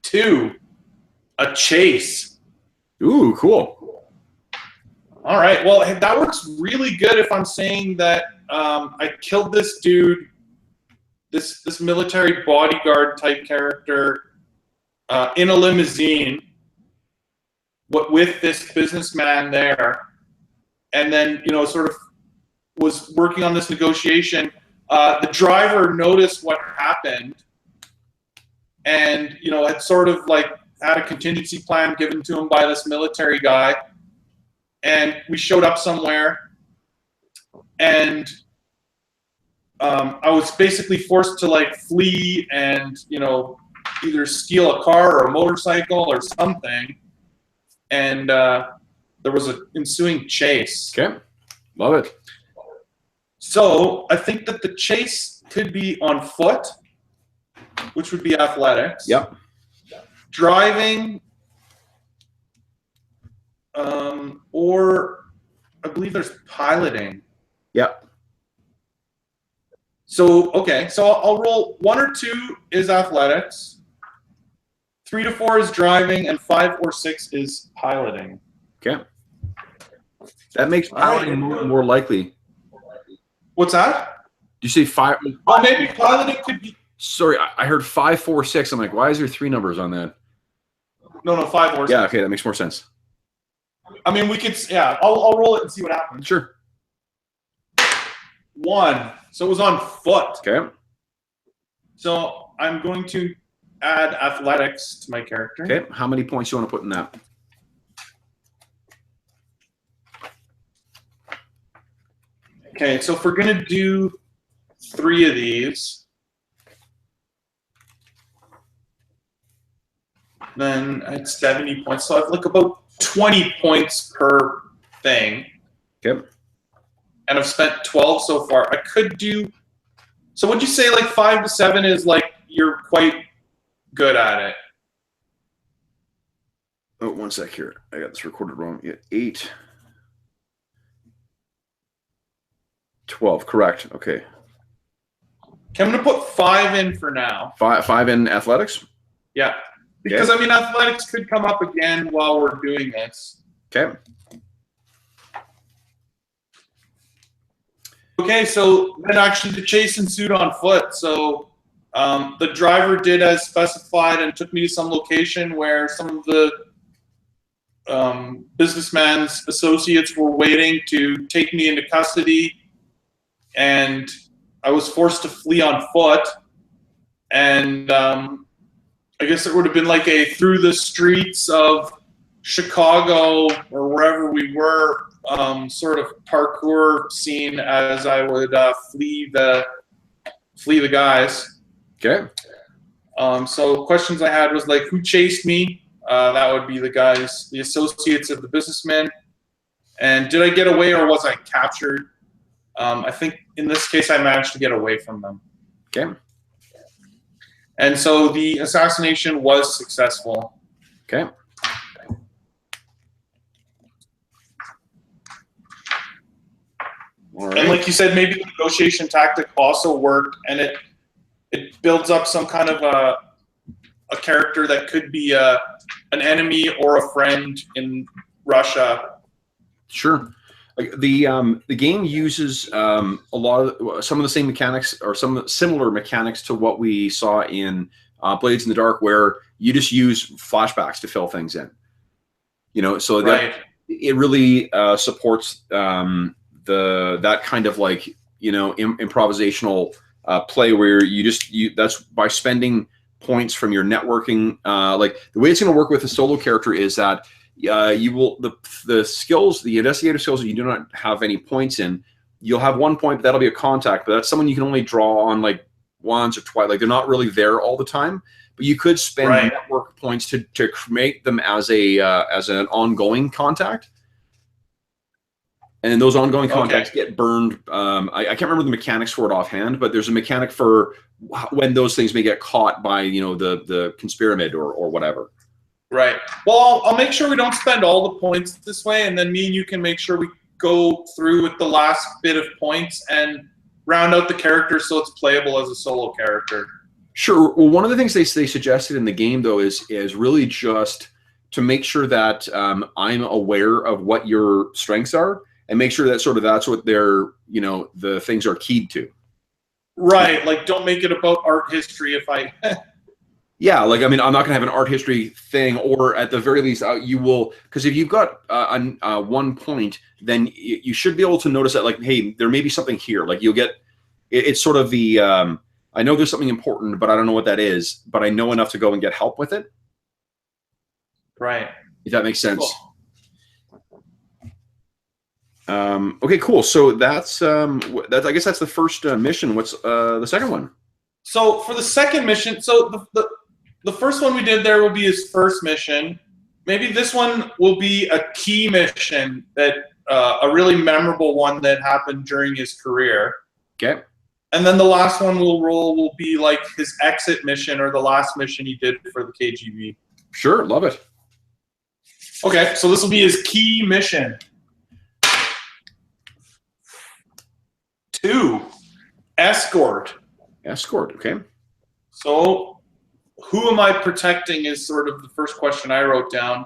2, a chase. Ooh, cool. All right. Well, that works really good if I'm saying that I killed this dude, this military bodyguard type character in a limousine with this businessman there. And then, sort of was working on this negotiation. The driver noticed what happened and, had sort of like had a contingency plan given to him by this military guy. And we showed up somewhere and I was basically forced to like flee and, either steal a car or a motorcycle or something. And there was an ensuing chase. Okay. Love it. So I think that the chase could be on foot, which would be athletics. Yep. Driving, or I believe there's piloting. Yep. So, okay, so I'll roll 1 or 2 is athletics, 3 to 4 is driving, and 5 or 6 is piloting. Okay. That makes piloting more likely. What's that? Do you say 5? Oh, maybe piloting could be. Sorry, I heard 5, 4, 6. I'm like, why is there 3 numbers on that? No, 5 or 6. Yeah, okay, that makes more sense. I mean, we could, yeah, I'll roll it and see what happens. Sure. 1. So it was on foot. Okay. So I'm going to add athletics to my character. Okay. How many points do you want to put in that? Okay, so if we're going to do 3 of these, then it's 70 points. So I have like about 20 points per thing. Okay. And I've spent 12 so far. I could do. So would you say like 5 to 7 is like you're quite good at it? Oh, 1 sec here. I got this recorded wrong. Yeah, 8. 12, correct. Okay. Okay, I'm going to put 5 in for now. 5 in athletics? Yeah. Because, I mean, athletics could come up again while we're doing this. Okay. Okay, so then actually the chase ensued on foot. So the driver did as specified and took me to some location where some of the businessman's associates were waiting to take me into custody. And I was forced to flee on foot. And I guess it would have been like a through the streets of Chicago or wherever we were sort of parkour scene as I would flee the guys. Okay. So questions I had was like, who chased me? That would be the guys, the associates of the businessman. And did I get away or was I captured? I think in this case I managed to get away from them. Okay. And so the assassination was successful. Okay. All right. And like you said, maybe the negotiation tactic also worked, and it builds up some kind of a character that could be an enemy or a friend in Russia. Sure. Like the game uses a lot of some of the same mechanics or some similar mechanics to what we saw in Blades in the Dark, where you just use flashbacks to fill things in. You know, so that it really supports that kind of like, you know, improvisational play where that's by spending points from your networking. Like the way it's going to work with a solo character is that you will the skills, the investigative skills that you do not have any points in, you'll have 1 point, but that'll be a contact, but that's someone you can only draw on like once or twice. Like they're not really there all the time, but you could spend network points to create them as an ongoing contact. And those ongoing contacts get burned. I can't remember the mechanics for it offhand, but there's a mechanic for when those things may get caught by, you know, the conspirator or whatever. Right. Well, I'll make sure we don't spend all the points this way, and then me and you can make sure we go through with the last bit of points and round out the character so it's playable as a solo character. Sure. Well, one of the things they suggested in the game, though, is really just to make sure that I'm aware of what your strengths are and make sure that sort of that's what their, you know, the things are keyed to. Right. Like, don't make it about art history if I... Yeah, like, I mean, I'm not going to have an art history thing, or at the very least, you will, because if you've got 1 point, then you should be able to notice that, like, hey, there may be something here. Like, you'll get, it's sort of the, I know there's something important, but I don't know what that is, but I know enough to go and get help with it. Right. If that makes sense. Cool. Okay, cool. So that's, I guess that's the first mission. What's the second one? So for the second mission, so the first one we did there will be his first mission. Maybe this one will be a key mission, that a really memorable one that happened during his career. Okay. And then the last one we'll roll will be like his exit mission, or the last mission he did for the KGB. Sure, love it. Okay, so this will be his key mission. 2, escort. Escort, okay. So, who am I protecting is sort of the first question I wrote down.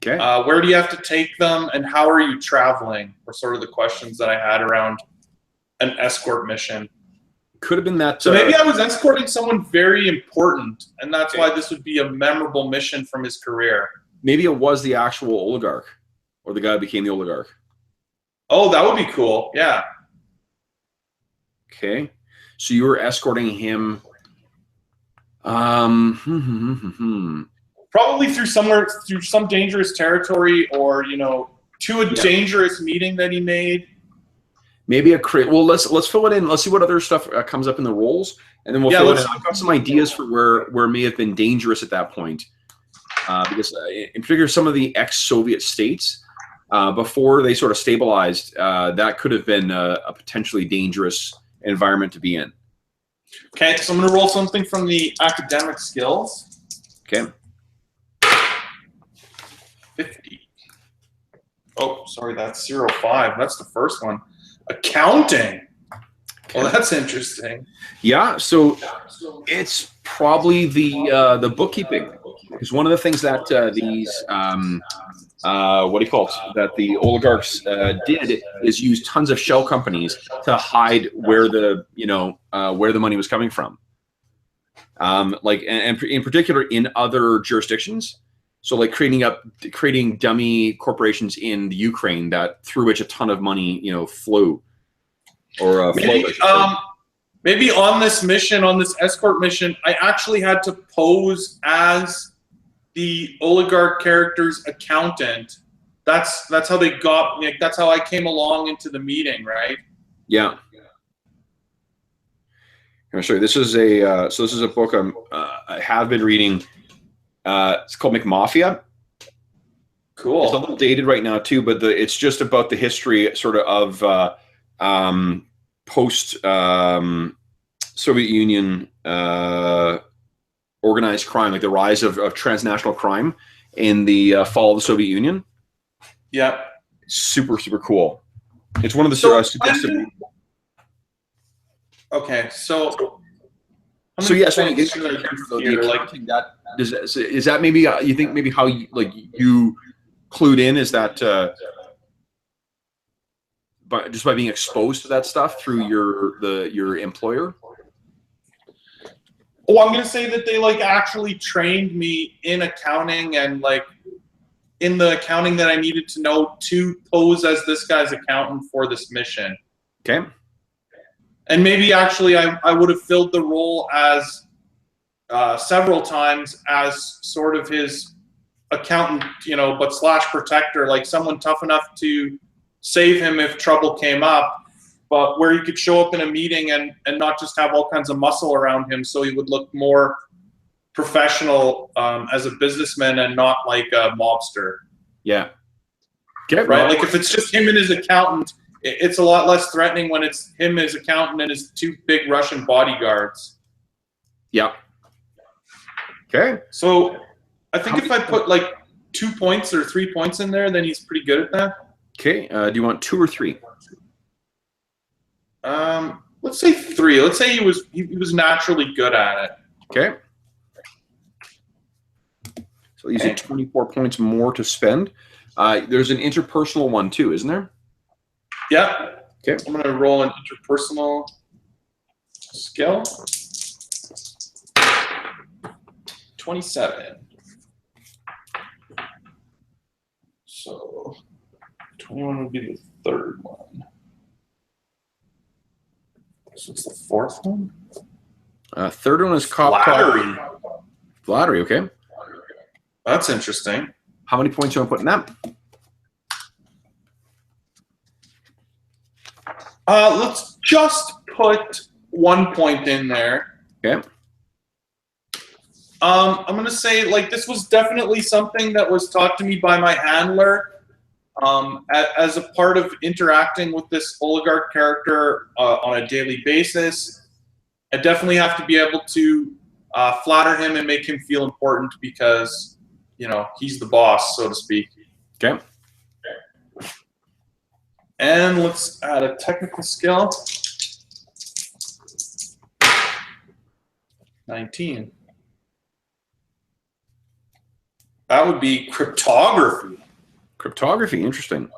Okay. Where do you have to take them, and how are you traveling? Were sort of the questions that I had around an escort mission. Could have been that. So maybe I was escorting someone very important, and that's why this would be a memorable mission from his career. Maybe it was the actual oligarch, or the guy who became the oligarch. Oh, that would be cool. Yeah. Okay. So you were escorting him. Probably through some dangerous territory, or, you know, to a dangerous meeting that he made. Maybe a crit. Well, let's fill it in. Let's see what other stuff comes up in the rolls, and then we'll fill it in. I've got some ideas for where it may have been dangerous at that point, because in particular, some of the ex-Soviet states, before they sort of stabilized, that could have been a potentially dangerous environment to be in. Okay, so I'm going to roll something from the academic skills. Okay. 50. Oh, sorry, that's 05. That's the first one. Accounting. Okay. Well, that's interesting. Yeah, so it's probably the bookkeeping. Because one of the things that these what do you call it? That the oligarchs did is use tons of shell companies to hide where the where the money was coming from. Like and in particular in other jurisdictions. So like creating dummy corporations in the Ukraine that through which a ton of money flew. Or maybe on this mission, on this escort mission, I actually had to pose as the oligarch character's accountant. That's how they got, like, that's how I came along into the meeting, right? Yeah. I'm sorry. This is a so this is a book I have been reading. It's called McMafia. Cool. It's a little dated right now too, but it's just about the history sort of post Soviet Union organized crime, like the rise of transnational crime in the fall of the Soviet Union. Yeah. Super cool. It's one of the okay. So yeah. So is that maybe you think maybe how you clued in is that just by being exposed to that stuff through your employer? Oh, I'm gonna say that they like actually trained me in accounting and like in the accounting that I needed to know to pose as this guy's accountant for this mission. Okay. And maybe actually I would have filled the role as several times as sort of his accountant, you know, but slash protector, like someone tough enough to save him if trouble came up, but where he could show up in a meeting and not just have all kinds of muscle around him, so he would look more professional as a businessman and not like a mobster. Yeah. Okay. Right? Like if it's just him and his accountant, it's a lot less threatening when it's him, his accountant, and his two big Russian bodyguards. Yeah. Okay. So I think if I put like 2 points or 3 points in there, then he's pretty good at that. Okay. Do you want 2 or 3? Let's say 3. Let's say he was naturally good at it. Okay. So these are 24 points more to spend. There's an interpersonal one too, isn't there? Yeah. Okay. I'm gonna roll an interpersonal skill. 27. So 21 would be the third one. So it's the fourth one? Third one is cop Flattery. Flattery, okay. That's interesting. How many points do you want to put in that? Let's just put 1 point in there. Okay. I'm gonna say like this was definitely something that was taught to me by my handler as a part of interacting with this oligarch character on a daily basis. I definitely have to be able to flatter him and make him feel important because, you know, he's the boss, so to speak. Okay. And let's add a technical skill. 19. That would be cryptography. Cryptography, interesting.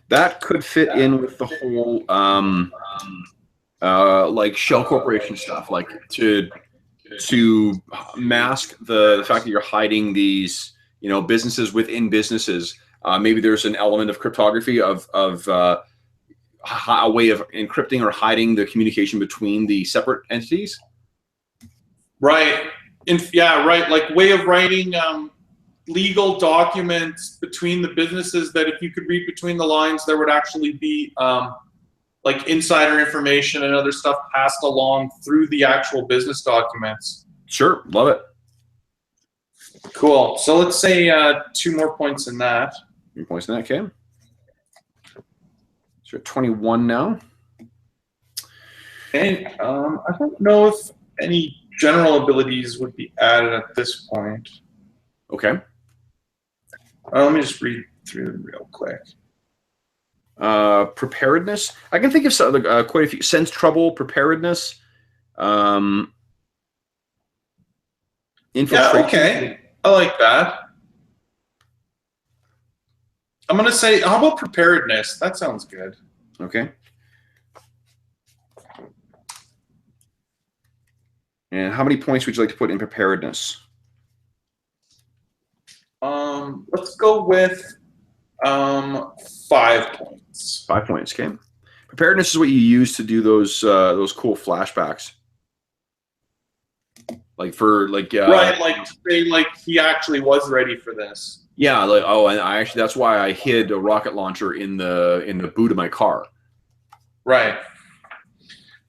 That could fit in with the whole like shell corporation stuff, like to mask the fact that you're hiding these, you know, businesses within businesses. Maybe there's an element of cryptography of a way of encrypting or hiding the communication between the separate entities. Right. Yeah, right. Like way of writing legal documents between the businesses that if you could read between the lines, there would actually be like insider information and other stuff passed along through the actual business documents. Sure. Love it. Cool. So let's say 2 more points in that. 3 points in that, okay. So 21 now. And I don't know if any general abilities would be added at this point. Okay. Let me just read through them real quick. Preparedness. I can think of some, quite a few. Sense trouble, preparedness. Infiltration. Yeah, okay. I like that. I'm going to say, how about preparedness? That sounds good. Okay. And how many points would you like to put in preparedness? Let's go with 5 points. 5 points, okay. Preparedness is what you use to do those cool flashbacks. Like for like right, like to say like he actually was ready for this. Yeah, like oh, and I actually that's why I hid a rocket launcher in the boot of my car. Right.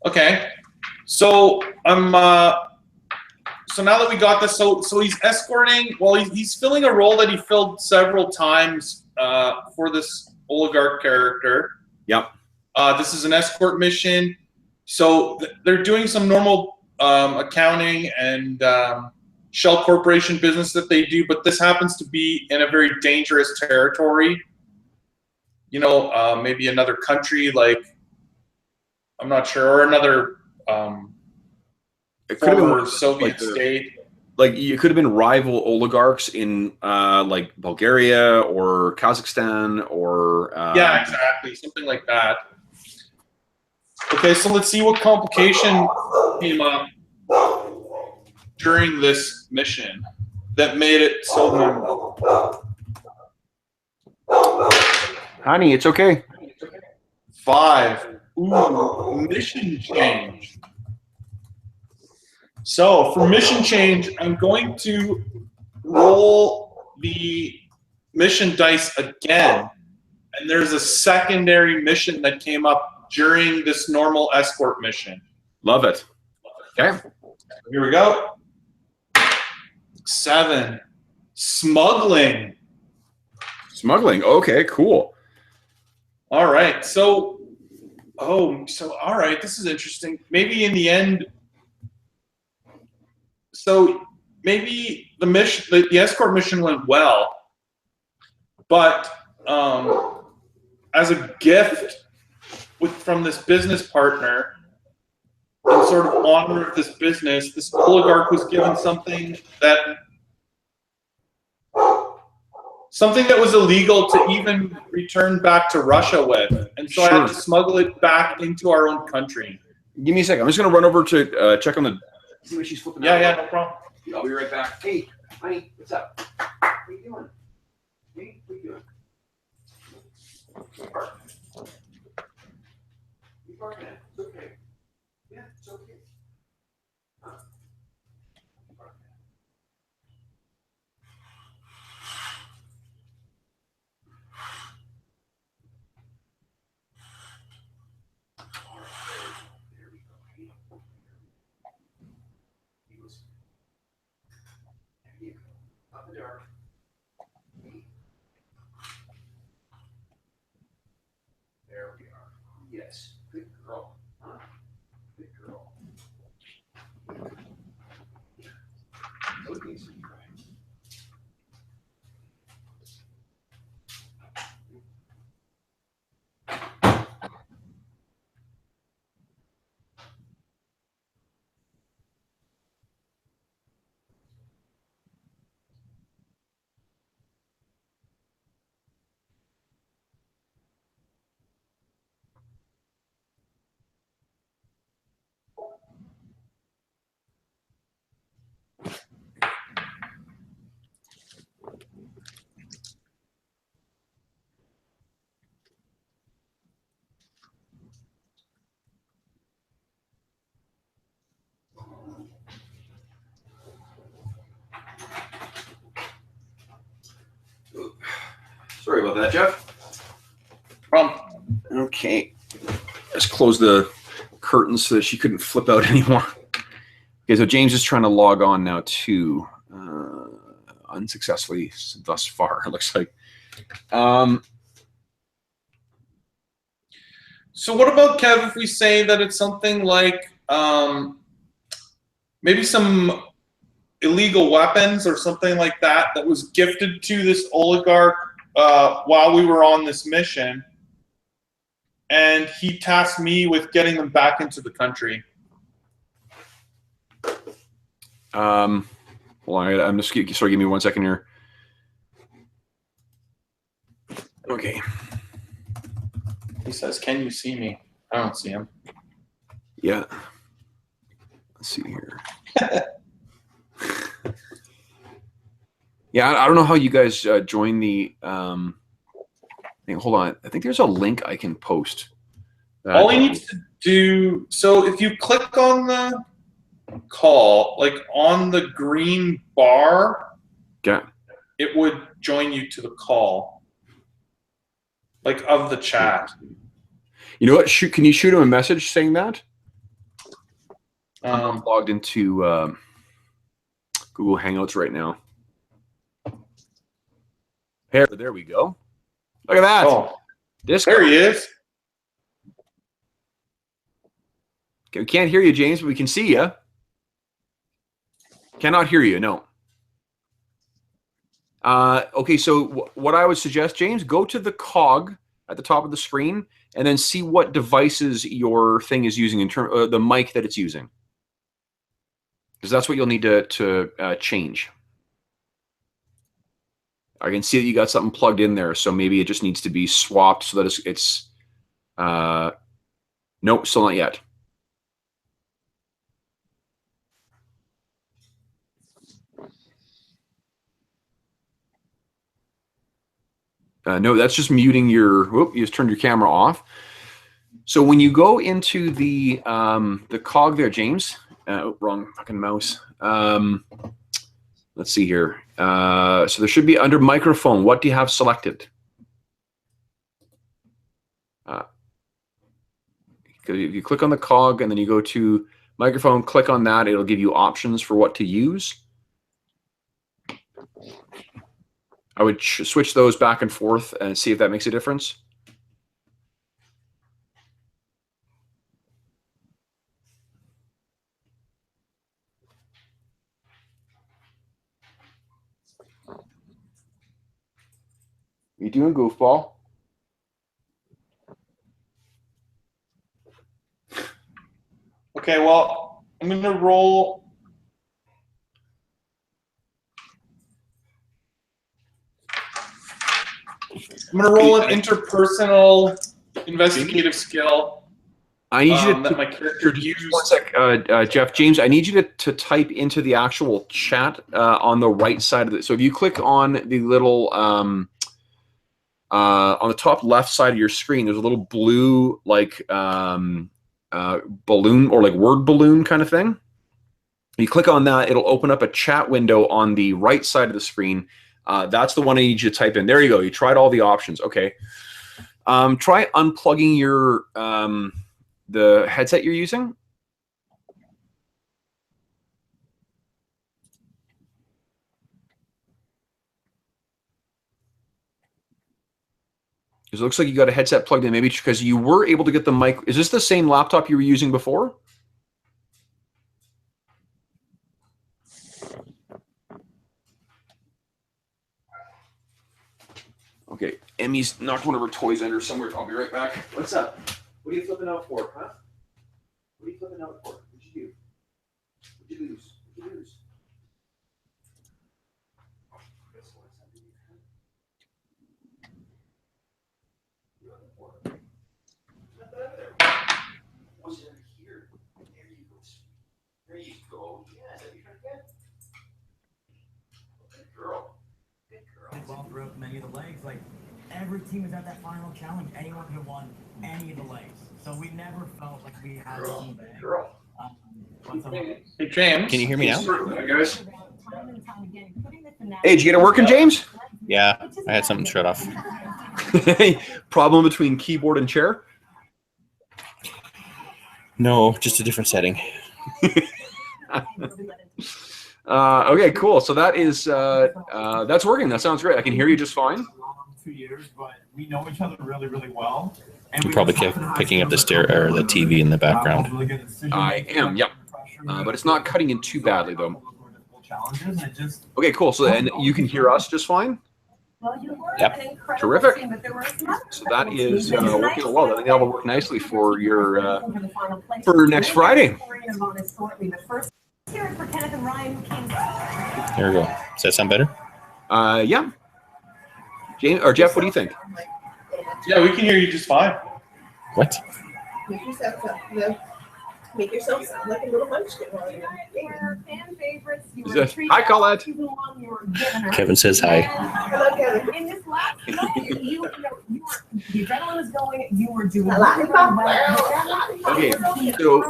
Okay. So so now that we got this, so he's escorting. Well, he's filling a role that he filled several times for this oligarch character. Yep. This is an escort mission, so they're doing some normal accounting and shell corporation business that they do, but this happens to be in a very dangerous territory. You know, maybe another country, like I'm not sure, or another it could have been Soviet state. Like it could have been rival oligarchs in like Bulgaria or Kazakhstan or yeah, exactly, something like that. Okay, so let's see what complication came up. during this mission that made it so memorable? Honey, it's okay. 5. Ooh, mission change. So for mission change, I'm going to roll the mission dice again. And there's a secondary mission that came up during this normal escort mission. Love it. Okay. Here we go. 7. Smuggling. Smuggling. Okay, cool. All right. So all right. This is interesting. Maybe in the end. So maybe the escort mission went well, but as a gift from this business partner, in sort of honor of this business, this oligarch was given something that was illegal to even return back to Russia with, and so I had to smuggle it back into our own country. Give me a second. I'm just going to run over to check on the. See what she's flipping out. Yeah, no problem. I'll be right back. Hey, honey, what's up? What are you doing? Hey, what are you doing? You barking at? It's okay. Yeah, it's okay. There we are. Yes, good girl. Huh? Good girl. Okay, so you cry. Sorry about that, Jeff. Okay. Let's close the curtains so that she couldn't flip out anymore. Okay, so James is trying to log on now too. Unsuccessfully thus far, it looks like. So what about, Kev, if we say that it's something like maybe some illegal weapons or something like that that was gifted to this oligarch while we were on this mission, and he tasked me with getting them back into the country. Hold on, I'm just sorry. Give me 1 second here. Okay. He says, "Can you see me?" I don't see him. Yeah. Let's see here. Yeah, I don't know how you guys join the. Hold on. I think there's a link I can post. All he needs to do. So if you click on the call, like on the green bar, yeah, it would join you to the call, like of the chat. You know what? Can you shoot him a message saying that? I'm Um, logged into Google Hangouts right now. Here, there we go. Look at that. oh, Discord. there he is. Okay, we can't hear you, James, but we can see you. Cannot hear you, no. Okay, so what I would suggest, James, go to the cog at the top of the screen and then see what devices your thing is using in terms the mic that it's using, because that's what you'll need to change. I can see that you got something plugged in there, so maybe it just needs to be swapped so that it's nope, still not yet. No, that's just muting your. Whoop! You just turned your camera off. So when you go into the cog there, James. Wrong fucking mouse. Let's see here. So there should be under microphone. What do you have selected? If you click on the cog and then you go to microphone, click on that. It'll give you options for what to use. I would switch those back and forth and see if that makes a difference. You doing, goofball? Okay, well, I'm going to roll. I'm going to roll an interpersonal investigative skill. I need you to that my character use. 1 sec, Jeff. James, I need you to type into the actual chat on the right side of it. So if you click on the little on the top left side of your screen, there's a little blue like balloon or like word balloon kind of thing. You click on that, it'll open up a chat window on the right side of the screen. That's the one I need you to type in. There you go. You tried all the options. Okay. Try unplugging your the headset you're using. Because it looks like you got a headset plugged in, maybe because you were able to get the mic. Is this the same laptop you were using before? Okay, Emmy's knocked one of her toys under somewhere. I'll be right back. What's up? What are you flipping out for, huh? What are you flipping out for? What'd you do? What'd you lose? What'd you lose? What's it here? There you go. There you go. Yeah, is that what you're trying to get? Good girl. Good girl. Well, broke many of the legs. Like every team was at that final challenge. Anyone could have won any of the legs. So we never felt like we had a team bag. Girl. Hey, James. Can you hear me now? Hi, guys. Hey, did you get it working, James? Yeah, I had something shut off. Problem between keyboard and chair? No, just a different setting. Okay, cool. So that is that's working. That sounds great. I can hear you just fine. 2 years, but we know each other really, really well. You probably kept picking up the the TV in the background. I am, yep. But it's not cutting in too badly though. Okay, cool. So and you can hear us just fine. Yep. Terrific. So that is working well. I think that'll work nicely for your for next Friday. There we go. Does that sound better? Yeah. James or Jeff, what do you think? Yeah, we can hear you just fine. What? Make yourself sound like a little munchkin. Hi, Colette. Kevin says hi. Hello, Kevin. In this last night, the adrenaline was going. You were doing A lollipop. Okay, so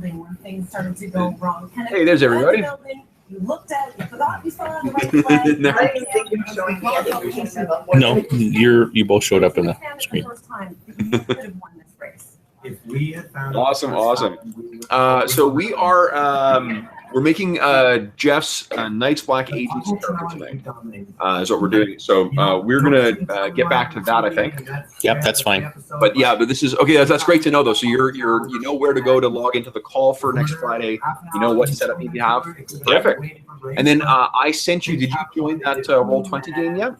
when things started to go wrong. Hey, there's everybody. You looked at it, you forgot you still had the right flag. No. I didn't think you were showing me. I think you were just saying about No, you both showed up in the screen. You could have won this race. If we had found Awesome. So we are we're making Jeff's Night's Black Agents character tonight. Is what we're doing. So we're gonna get back to that, I think. Yep, that's fine. But yeah, but this is okay. That's great to know though. So you know where to go to log into the call for next Friday. You know what setup you have. Perfect. And then I sent you. Did you join that Roll20 game yet?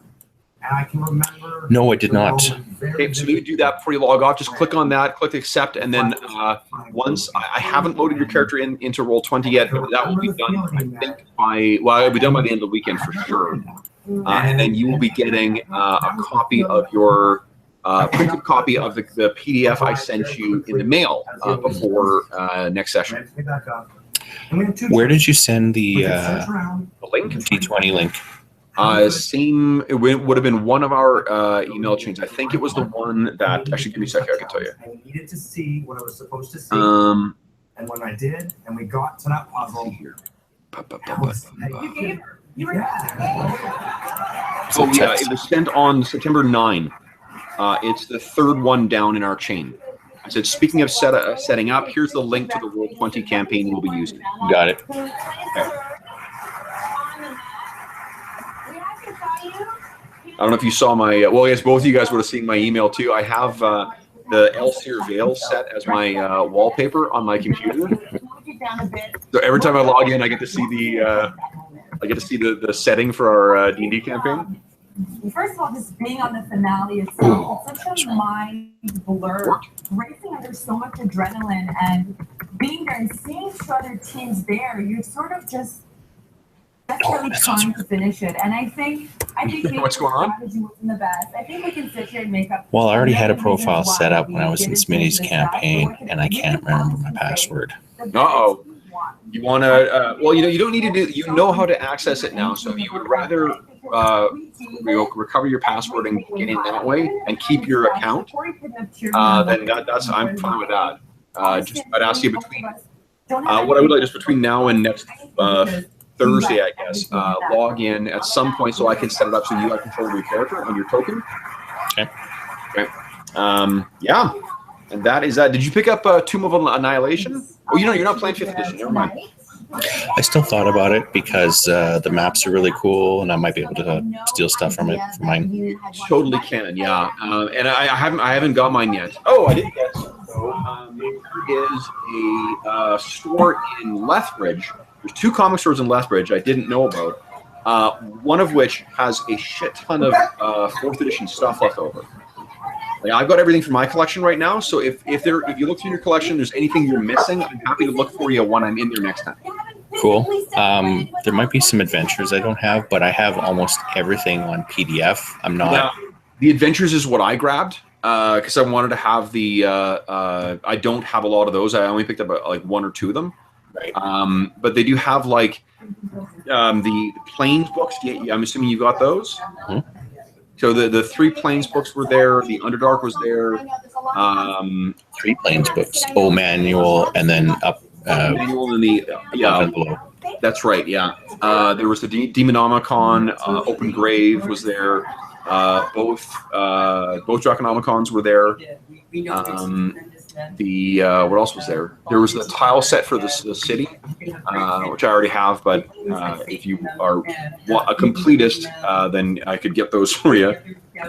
And I can remember. No, I did not. Okay, so you do that before you log off. Just click on that, click accept, and then once I haven't loaded your character into Roll20 yet, but that will be done. I think it'll be done by the end of the weekend for sure. And then you will be getting a copy of your printed copy of the PDF I sent you in the mail before next session. Where did you send the link? T20 link? Same. It would have been one of our email chains. I think it was the one that. Actually, give me a second. I can tell you. I needed to see what I was supposed to see. And when I did, and we got to that puzzle, here. You gave her. You were Oh yeah, it was sent on September 9. It's the third one down in our chain. I said, speaking of setting up, here's the link to the Roll 20 campaign we'll be using. Got it. Okay. I don't know if you saw my, well, yes, both of you guys would have seen my email too. I have the Elsevier Veil set as my wallpaper on my computer. So every time I log in, I get to see the setting for our D&D campaign. First of all, just being on the finale itself, it's such a mind blur. Racing under so much adrenaline and being there and seeing two other teams there, you're sort of just desperately trying to finish it. And I think what's going on? Strategy wasn't the best. I think we can sit here and make up. Well, I already had a profile set up when I was in Smitty's campaign, and I can't remember my password. Uh-oh. You want to, well, you don't need to do, you know how to access it now. So if you would rather recover your password and get in that way and keep your account, then that's, I'm fine with that. Just I'd ask you between, what I would like just between now and next Thursday, I guess, log in at some point so I can set it up so you have control of your character on your token. Okay. Okay. Yeah. And that is that. Did you pick up Tomb of Annihilation? Oh, you're not playing 5th edition. Never mind. I still thought about it because the maps are really cool, and I might be able to steal stuff from it for mine. Totally can, yeah. And I haven't got mine yet. Oh, I did get some. So there is a store in Lethbridge. There's 2 comic stores in Lethbridge I didn't know about. One of which has a shit ton of 4th edition stuff left over. Like, I've got everything from my collection right now, so if you look through your collection, there's anything you're missing, I'm happy to look for you when I'm in there next time. Cool. There might be some adventures I don't have, but I have almost everything on PDF. I'm not. Yeah, the adventures is what I grabbed because I wanted to have the. I don't have a lot of those. I only picked up like 1 or 2 of them. Right. But they do have like the Planes books. I'm assuming you got those. Mm-hmm. So the 3 Planes books were there. The Underdark was there. 3 Planes books. Oh, manual, and then up. Manual and the below. That's right. Yeah. There was the Demonomicon. Open Grave was there. Both Draconomicons were there. What else was there? There was the tile set for the city, which I already have. But if you are a completist, then I could get those for you.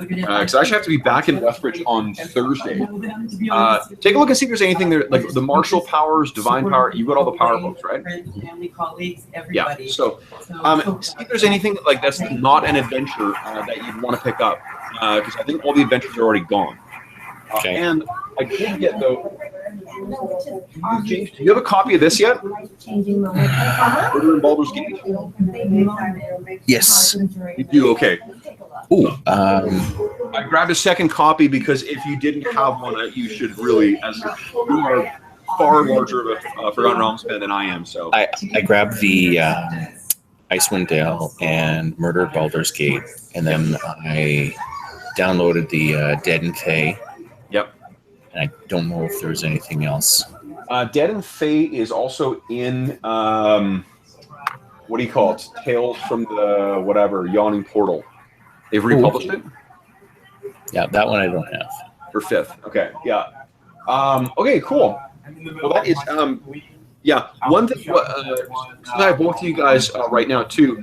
Because I actually have to be back in Lethbridge on Thursday. Take a look and see if there's anything there, like the martial powers, divine power. You got all the power books, right? Yeah. So see if there's anything like that's not an adventure that you'd want to pick up, because I think all the adventures are already gone. Okay. And I did get though. James, do you have a copy of this yet? Murder in Baldur's Gate. Yes. You do. Okay. Ooh. I grabbed a second copy because if you didn't have one, you should really, as you are far larger of a Forgotten Realms fan than I am. So I grabbed the Icewind Dale and Murder at Baldur's Gate, and then I downloaded the Dead and Fae. Yep. And I don't know if there's anything else. Dead and Fae is also in, what do you call it? Tales from the whatever, Yawning Portal. They've republished it? Yeah, that one I don't have. For 5th. Okay, yeah. Okay, cool. Well, that is, yeah, one thing, I have both of you guys right now, too.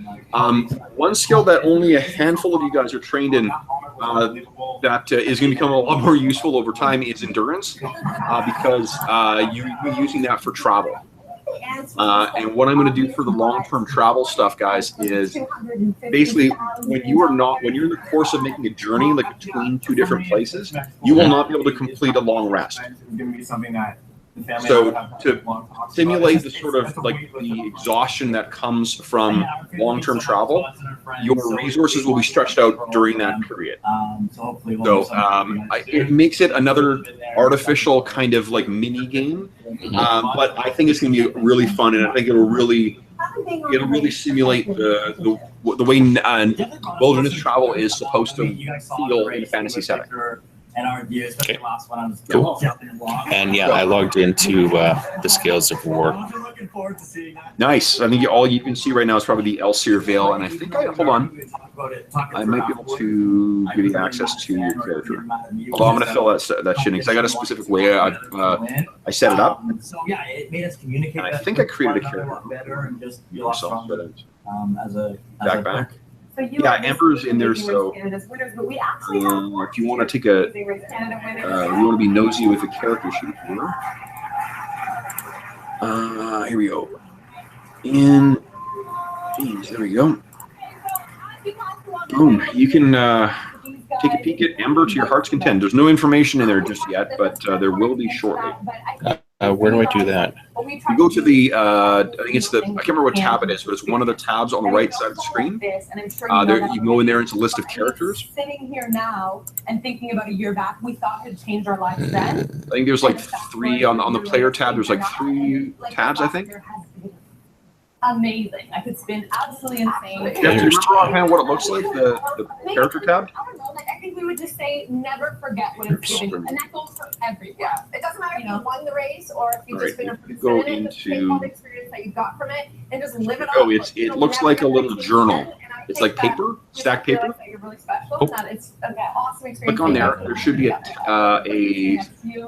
One skill that only a handful of you guys are trained in that is going to become a lot more useful over time is endurance, because you'll be using that for travel. And what I'm going to do for the long-term travel stuff, guys, is basically when you're in the course of making a journey, like between 2 different places, you will not be able to complete a long rest. So to simulate the sort of like the exhaustion that comes from long-term travel, your resources will be stretched out during that period. So it makes it another artificial kind of like mini game, but I think it's going to be really fun, and I think it'll really it'll really simulate the way wilderness travel is supposed to feel in a fantasy setting. And our view, especially Okay. the last one, I'm Cool. jumping along. And yeah, I logged into the Scales of War. I'm looking forward to seeing that. Nice. I think all you can see right now is probably the Elseer Veil, and I think hold on, I might be able to give you access to your character. Although I'm going to fill that shit in because I got a specific way I set it up. So yeah, it made us communicate. And I that think I created a one another character. better and just be a lot Myself, stronger. but, As a back. So you Yeah, are just Amber's in there, making so, Canada's winners, but we actually have if you want to take a, Canada winners. you want to be nosy with the character sheet here. Here we go. Geez, there we go. Boom. You can take a peek at Amber to your heart's content. There's no information in there just yet, but there will be shortly. Where do I do that? You go to the, I think it's the, I can't remember what tab it is, but it's one of the tabs on the right side of the screen. There, you can go in there, it's a list of characters. Sitting here now and thinking about a year back, we thought it had changed our lives then. I think there's like 3 on the player tab. There's like 3 tabs, I think. Amazing. I could spin absolutely insane. Do you remember offhand what it looks like, the character tab? I don't know. Like, I think we would just say never forget what it's giving, and that goes for everything. Yeah, it doesn't matter if you won the race or if you just been a go participant in it. Just take all the experience that you got from it and just live it Oh, up. it looks like a little journal. It's like paper, stacked paper. That you're really special. Oh. That it's an awesome experience. Click on there. There should be a There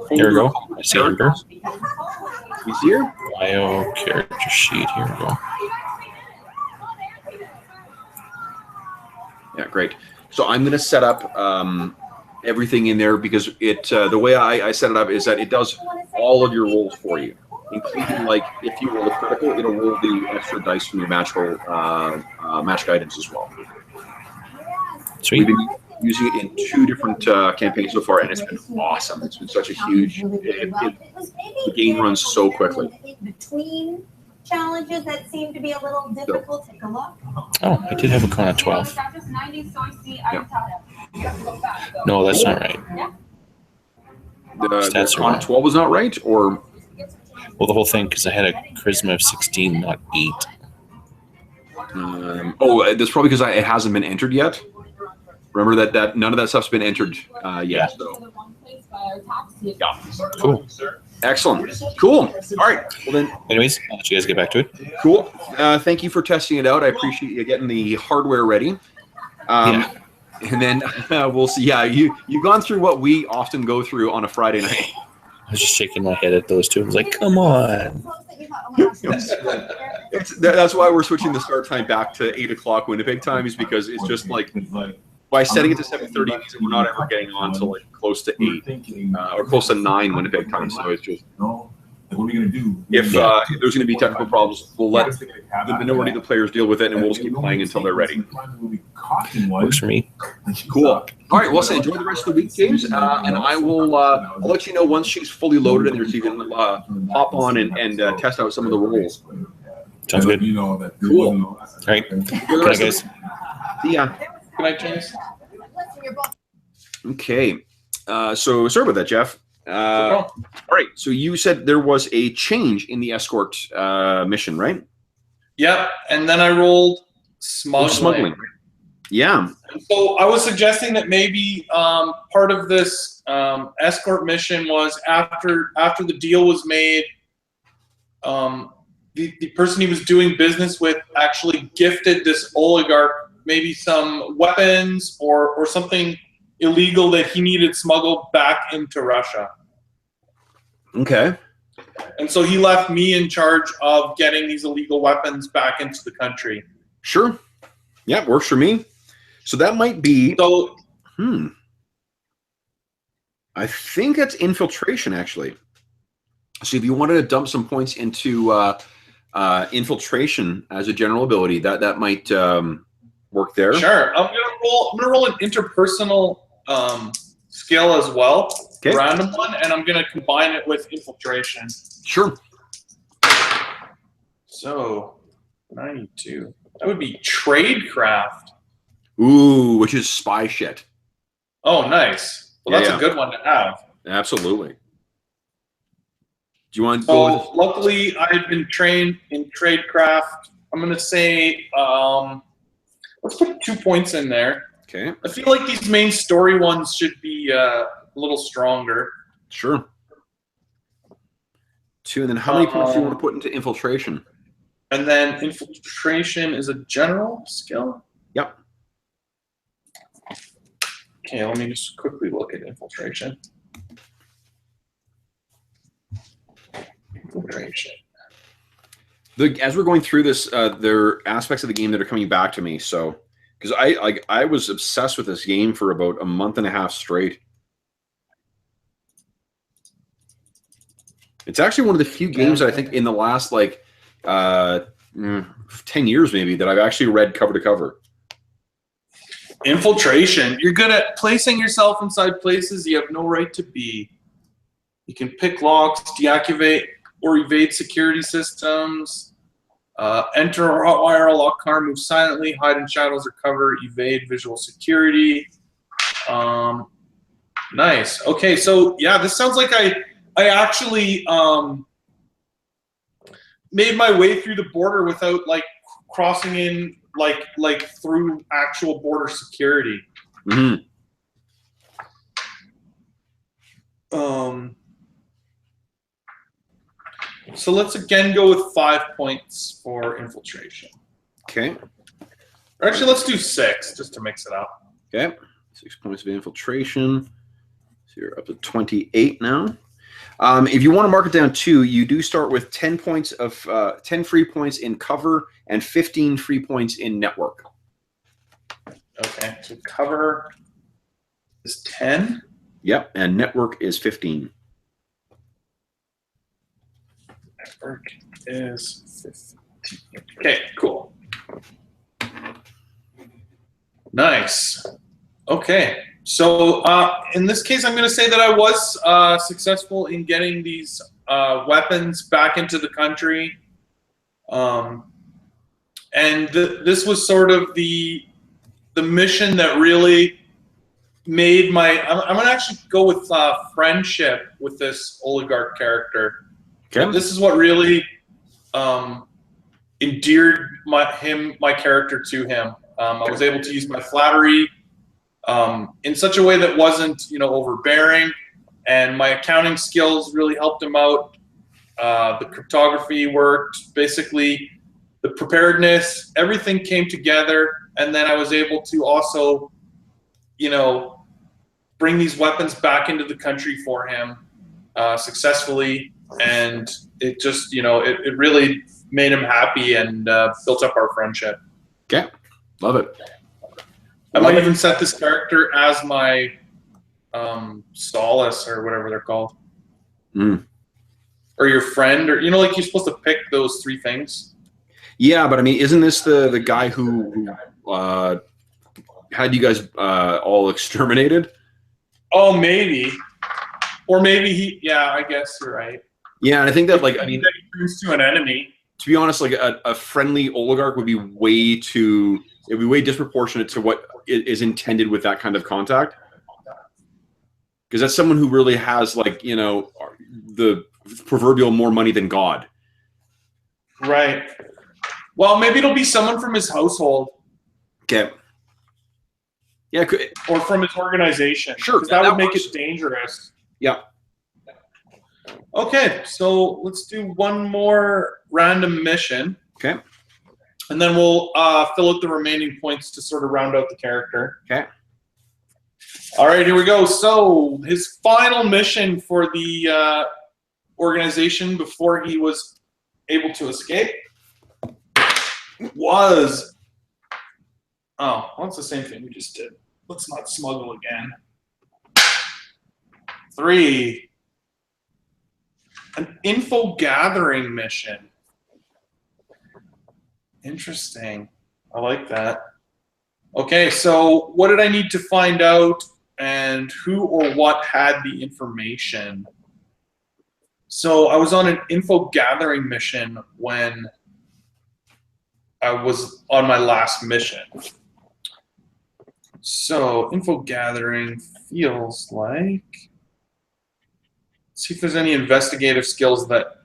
we go. I see Amber. Easier. Bio character sheet. Here we go. Yeah, great. So I'm going to set up everything in there because it the way I set it up is that it does all of your rolls for you, including like if you roll a critical, it'll roll the extra dice from your match roll, match guidance as well. Sweet. We've been using it in 2 different campaigns so far, and it's been awesome. It's been such a huge. The game runs so quickly. Between challenges that seem to be a little difficult. Take a look. Oh, I did have a con of 12. No, that's not right. The Stats are con wrong. 12 was not right, or Well, the whole thing, because I had a charisma of 16, not 8. that's probably because it hasn't been entered yet. Remember that none of that stuff's been entered yet. So. Yeah. Cool. Excellent. Cool. All right. Well then. Anyways, I'll let you guys get back to it. Cool. Thank you for testing it out. I appreciate you getting the hardware ready. Yeah. And then we'll see. Yeah, you've gone through what we often go through on a Friday night. I was just shaking my head at those two. I was like, come on. That's why we're switching the start time back to 8 o'clock Winnipeg time, is because it's just like by setting it to 7:30, it means that we're not ever getting on until like close to 8 or close to 9 Winnipeg time. So it's just What are we gonna do? if there's going to be technical problems, we'll let the minority of the players deal with it, and we'll just keep playing until they're ready. Works for me. Cool. All right. Well, so enjoy the rest of the week, James, and I will. I'll let you know once she's fully loaded in there, so you can hop on and test out some of the rolls. Sounds good. You know that. Cool. All right. Enjoy the Good night, rest of guys. See ya. Good night, James. Okay. So sorry about that, Jeff. All right. So you said there was a change in the escort mission, right? Yep. And then I rolled smuggling. Yeah. And so I was suggesting that maybe part of this escort mission was after the deal was made, the person he was doing business with actually gifted this oligarch maybe some weapons or something illegal that he needed smuggled back into Russia. Okay. And so he left me in charge of getting these illegal weapons back into the country. Sure. Yeah, works for me. So that might be. So, I think that's infiltration, actually. So if you wanted to dump some points into infiltration as a general ability, that might work there. sure. I'm gonna roll an interpersonal skill as well, Okay. random one, and I'm gonna combine it with infiltration. Sure. So 92. That would be tradecraft. Ooh, which is spy shit. Oh, nice. Well, that's Yeah. a good one to have. Absolutely. Do you want to go with So luckily, I had been trained in tradecraft I'm gonna say let's put 2 points in there. Okay. I feel like these main story ones should be a little stronger. Sure. 2, and then how many points do you want to put into infiltration? And then infiltration is a general skill? Yep. Okay, let me just quickly look at infiltration. Infiltration. As we're going through this, there are aspects of the game that are coming back to me. So, because I was obsessed with this game for about a month and a half straight. It's actually one of the few games that I think in the last 10 years maybe that I've actually read cover to cover. Infiltration. You're good at placing yourself inside places you have no right to be. You can pick locks, deactivate or evade security systems, enter or hotwire a locked car, move silently, hide in shadows or cover, evade visual security. Nice. Okay, so yeah, this sounds like I actually made my way through the border without crossing in through actual border security. Mm-hmm. So let's again go with 5 points for infiltration. Okay. Or actually, let's do 6 just to mix it up. Okay. 6 points of infiltration. So you're up to 28 now. If you want to mark it down too, you do start with 10 points of 10 free points in cover and 15 free points in network. Okay, so cover is 10. Yep, and network is 15. Network is 15. Okay, cool. Nice. Okay. So in this case, I'm going to say that I was successful in getting these weapons back into the country. And this was sort of the mission that really made my... I'm going to actually go with friendship with this oligarch character. Okay. This is what really endeared my character to him. I was able to use my flattery in such a way that wasn't, overbearing, and my accounting skills really helped him out. The cryptography worked. Basically, the preparedness, everything came together, and then I was able to also, bring these weapons back into the country for him successfully, and it just, it really made him happy and built up our friendship. Okay, love it. I might even set this character as my solace or whatever they're called. Mm. Or your friend, or you're supposed to pick those 3 things. Yeah, but I mean, isn't this the guy who had you guys all exterminated? Oh, maybe. Or maybe he, yeah, I guess you're right. Yeah, and I think that that he turns to an enemy. To be honest, a friendly oligarch would be way disproportionate to what is intended with that kind of contact. Because that's someone who really has the proverbial more money than God. Right. Well, maybe it'll be someone from his household. Okay. Yeah. Or from his organization. Sure. Because that would make it dangerous. Yeah. Okay, so let's do one more random mission. Okay. And then we'll fill out the remaining points to sort of round out the character. Okay. All right, here we go. So his final mission for the organization before he was able to escape was... Oh, well, it's the same thing we just did. Let's not smuggle again. 3. An info gathering mission. Interesting. I like that. Okay, so what did I need to find out, and who or what had the information? So I was on an info gathering mission when I was on my last mission. So info gathering feels like... See if there's any investigative skills that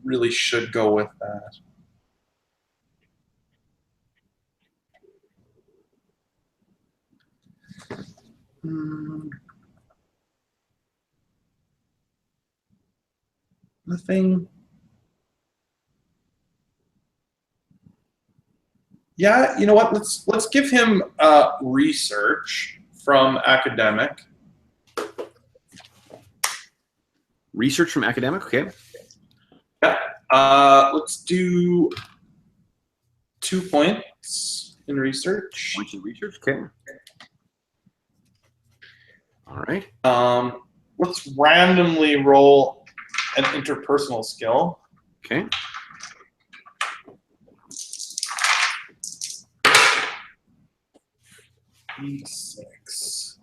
really should go with that. Nothing. Yeah, you know what? Let's give him research from academic. Research from academic. Okay. Yeah. Let's do 2 points in research. Points in research. Okay. All right. Let's randomly roll an interpersonal skill. Okay. E6.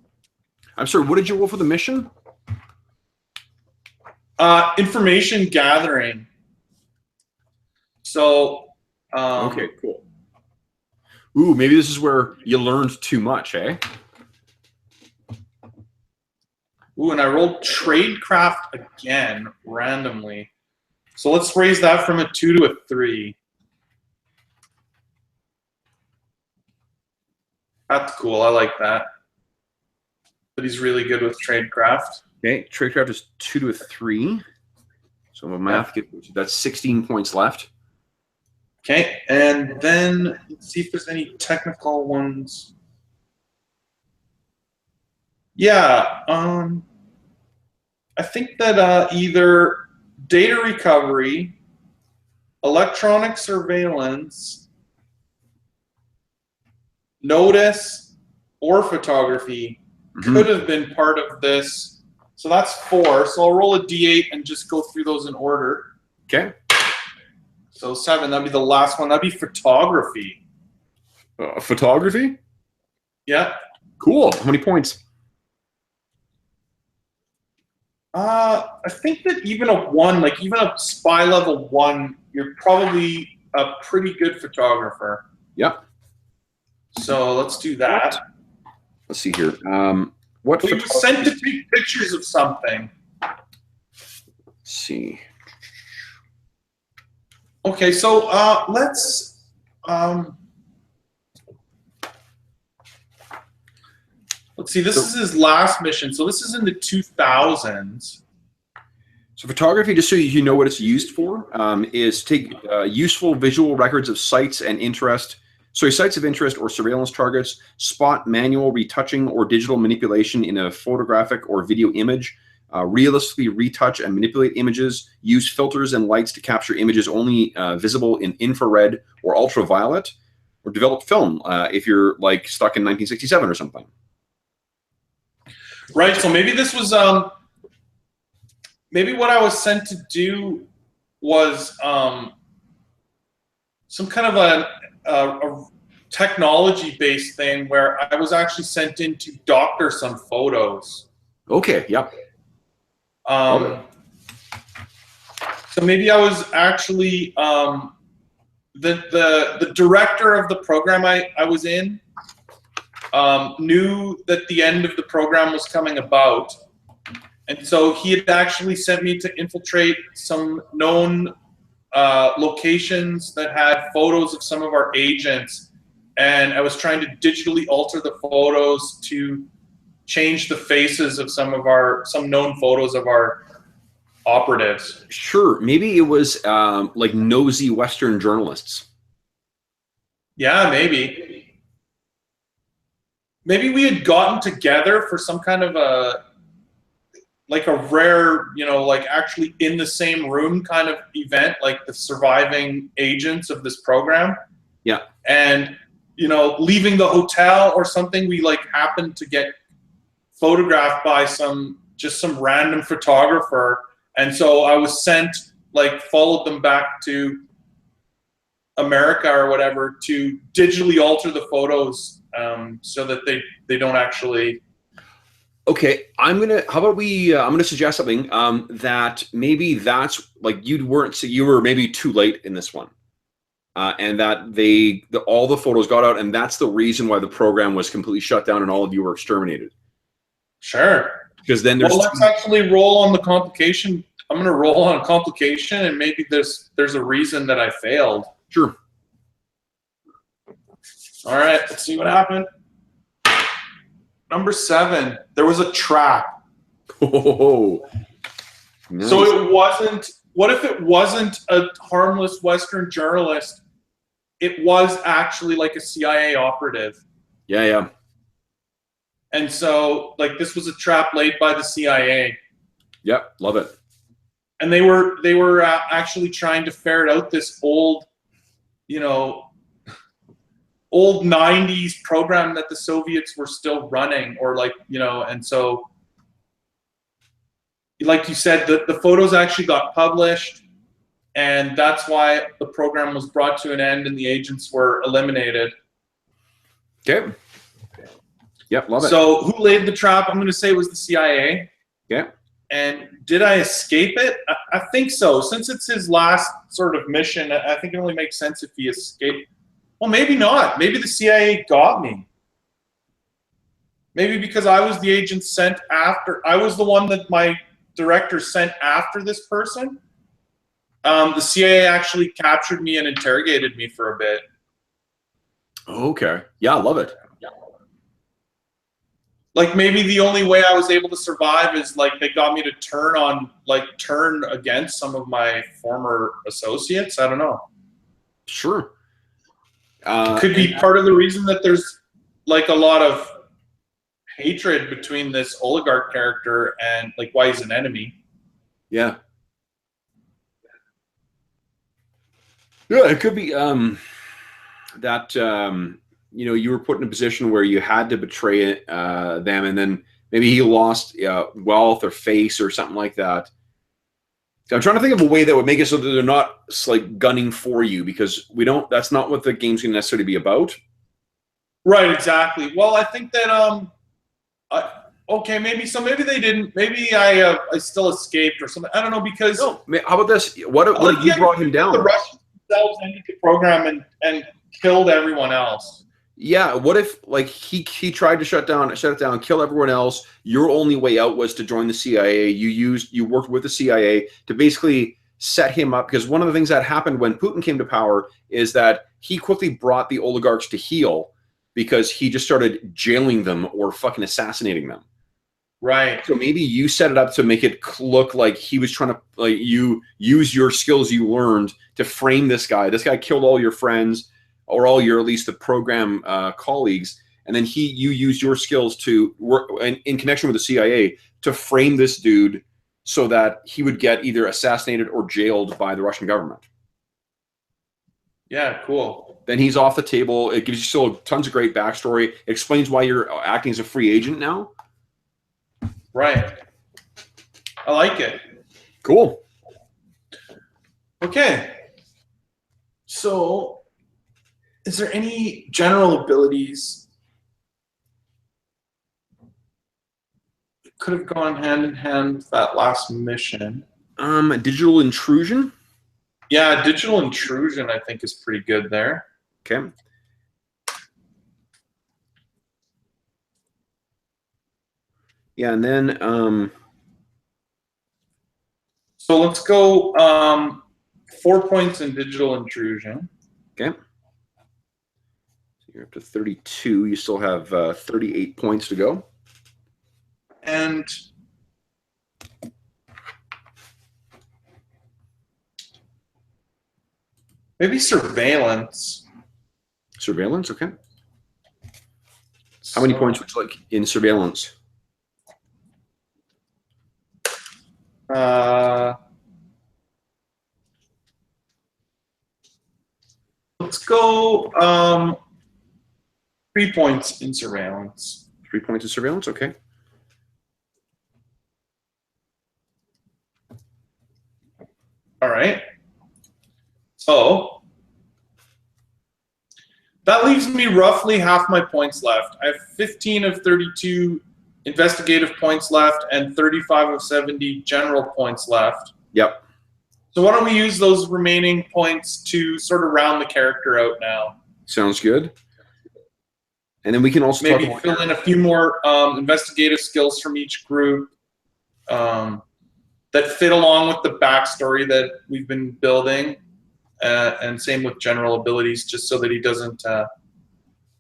I'm sorry. What did you roll for the mission? Information gathering. So. Okay. Cool. Ooh, maybe this is where you learned too much, eh? Ooh, and I rolled tradecraft again randomly. So let's raise that from a 2 to a 3. That's cool. I like that. But he's really good with tradecraft. Okay, tradecraft is 2 to a 3. So my math that's 16 points left. Okay, and then let's see if there's any technical ones. Yeah, I think that either data recovery, electronic surveillance, notice, or photography could have been part of this. So that's 4. So I'll roll a d8 and just go through those in order. Okay. So 7, that'd be the last one. That'd be photography. Photography? Yeah. Cool. How many points? I think that even a 1, like even a spy level 1, you're probably a pretty good photographer. Yep. So let's do that. Let's see here. What we were sent to take pictures of something. Let's see. Okay, so let's see. This is his last mission. So this is in the 2000s. So photography, just so you know what it's used for, is take useful visual records of sites and interest. So sites of interest or surveillance targets, spot manual retouching or digital manipulation in a photographic or video image, realistically retouch and manipulate images, use filters and lights to capture images only visible in infrared or ultraviolet, or develop film if you're like stuck in 1967 or something. Right, so maybe this was, maybe what I was sent to do was some kind of a technology-based thing where I was actually sent in to doctor some photos. Okay, yep. So maybe I was actually the director of the program I was in knew that the end of the program was coming about, and so he had actually sent me to infiltrate some known locations that had photos of some of our agents, and I was trying to digitally alter the photos to change the faces of some known photos of our operatives. Sure, maybe it was like nosy Western journalists. Yeah, maybe we had gotten together for some kind of a rare, like actually in the same room kind of event, like the surviving agents of this program. Yeah. And, leaving the hotel or something, we like happened to get photographed by some random photographer. And so I was sent, followed them back to America or whatever to digitally alter the photos so that they don't actually. Okay, how about we, I'm gonna suggest something that maybe that's you were maybe too late in this one. And that all the photos got out, and that's the reason why the program was completely shut down and all of you were exterminated. Sure. Because then there's. Well, let's actually roll on the complication. I'm going to roll on a complication, and maybe there's a reason that I failed. Sure. All right, let's see what happened. Number 7, there was a trap. Oh, nice. So it wasn't, what if it wasn't a harmless Western journalist? It was actually like a CIA operative. Yeah, yeah. And so, like, this was a trap laid by the CIA. Yep, love it. And they were actually trying to ferret out this old, old 90s program that the Soviets were still running, or like, and so, like you said, the photos actually got published, and that's why the program was brought to an end and the agents were eliminated. Okay. Yep, love it. So who laid the trap? I'm going to say it was the CIA. Yeah. And did I escape it? I think so. Since it's his last sort of mission, I think it only makes sense if he escaped. Well, maybe not. Maybe the CIA got me. Maybe because I was the agent sent after. I was the one that my director sent after this person. The CIA actually captured me and interrogated me for a bit. Okay. Yeah, I love it. Like, maybe the only way I was able to survive is like they got me to turn against some of my former associates. I don't know. Sure. Could be part of the reason that there's like a lot of hatred between this oligarch character and like why he's an enemy. Yeah. Yeah, it could be that you were put in a position where you had to betray them, and then maybe he lost wealth or face or something like that. So I'm trying to think of a way that would make it so that they're not like gunning for you, because we don't. That's not what the game's going to necessarily be about. Right. Exactly. Well, I think that okay, maybe they didn't. Maybe I still escaped or something. I don't know, because. No, how about this? What if you brought him down? The Russians themselves ended the program and killed everyone else. Yeah, what if like he tried to shut it down, kill everyone else? Your only way out was to join the CIA. You worked with the CIA to basically set him up, because one of the things that happened when Putin came to power is that he quickly brought the oligarchs to heel, because he just started jailing them or fucking assassinating them. Right. So maybe you set it up to make it look like he was trying to like you use your skills you learned to frame this guy. This guy killed all your friends, or all your, at least the program colleagues, and then you use your skills to work in connection with the CIA to frame this dude so that he would get either assassinated or jailed by the Russian government. Yeah, cool. Then he's off the table. It gives you still tons of great backstory. It explains why you're acting as a free agent now. Right. I like it. Cool. Okay. So, is there any general abilities that could have gone hand in hand with that last mission? Digital intrusion? Yeah, digital intrusion I think is pretty good there. Okay. Yeah, and then so let's go 4 points in digital intrusion. Okay. You're up to 32. You still have 38 points to go. And maybe surveillance. Surveillance, okay. How many points would you like in surveillance? Let's go 3 points in surveillance. 3 points in surveillance, okay. All right. So that leaves me roughly half my points left. I have 15 of 32 investigative points left and 35 of 70 general points left. Yep. So why don't we use those remaining points to sort of round the character out now? Sounds good. And then we can also maybe fill in a few more investigative skills from each group that fit along with the backstory that we've been building, and same with general abilities, just so that he doesn't.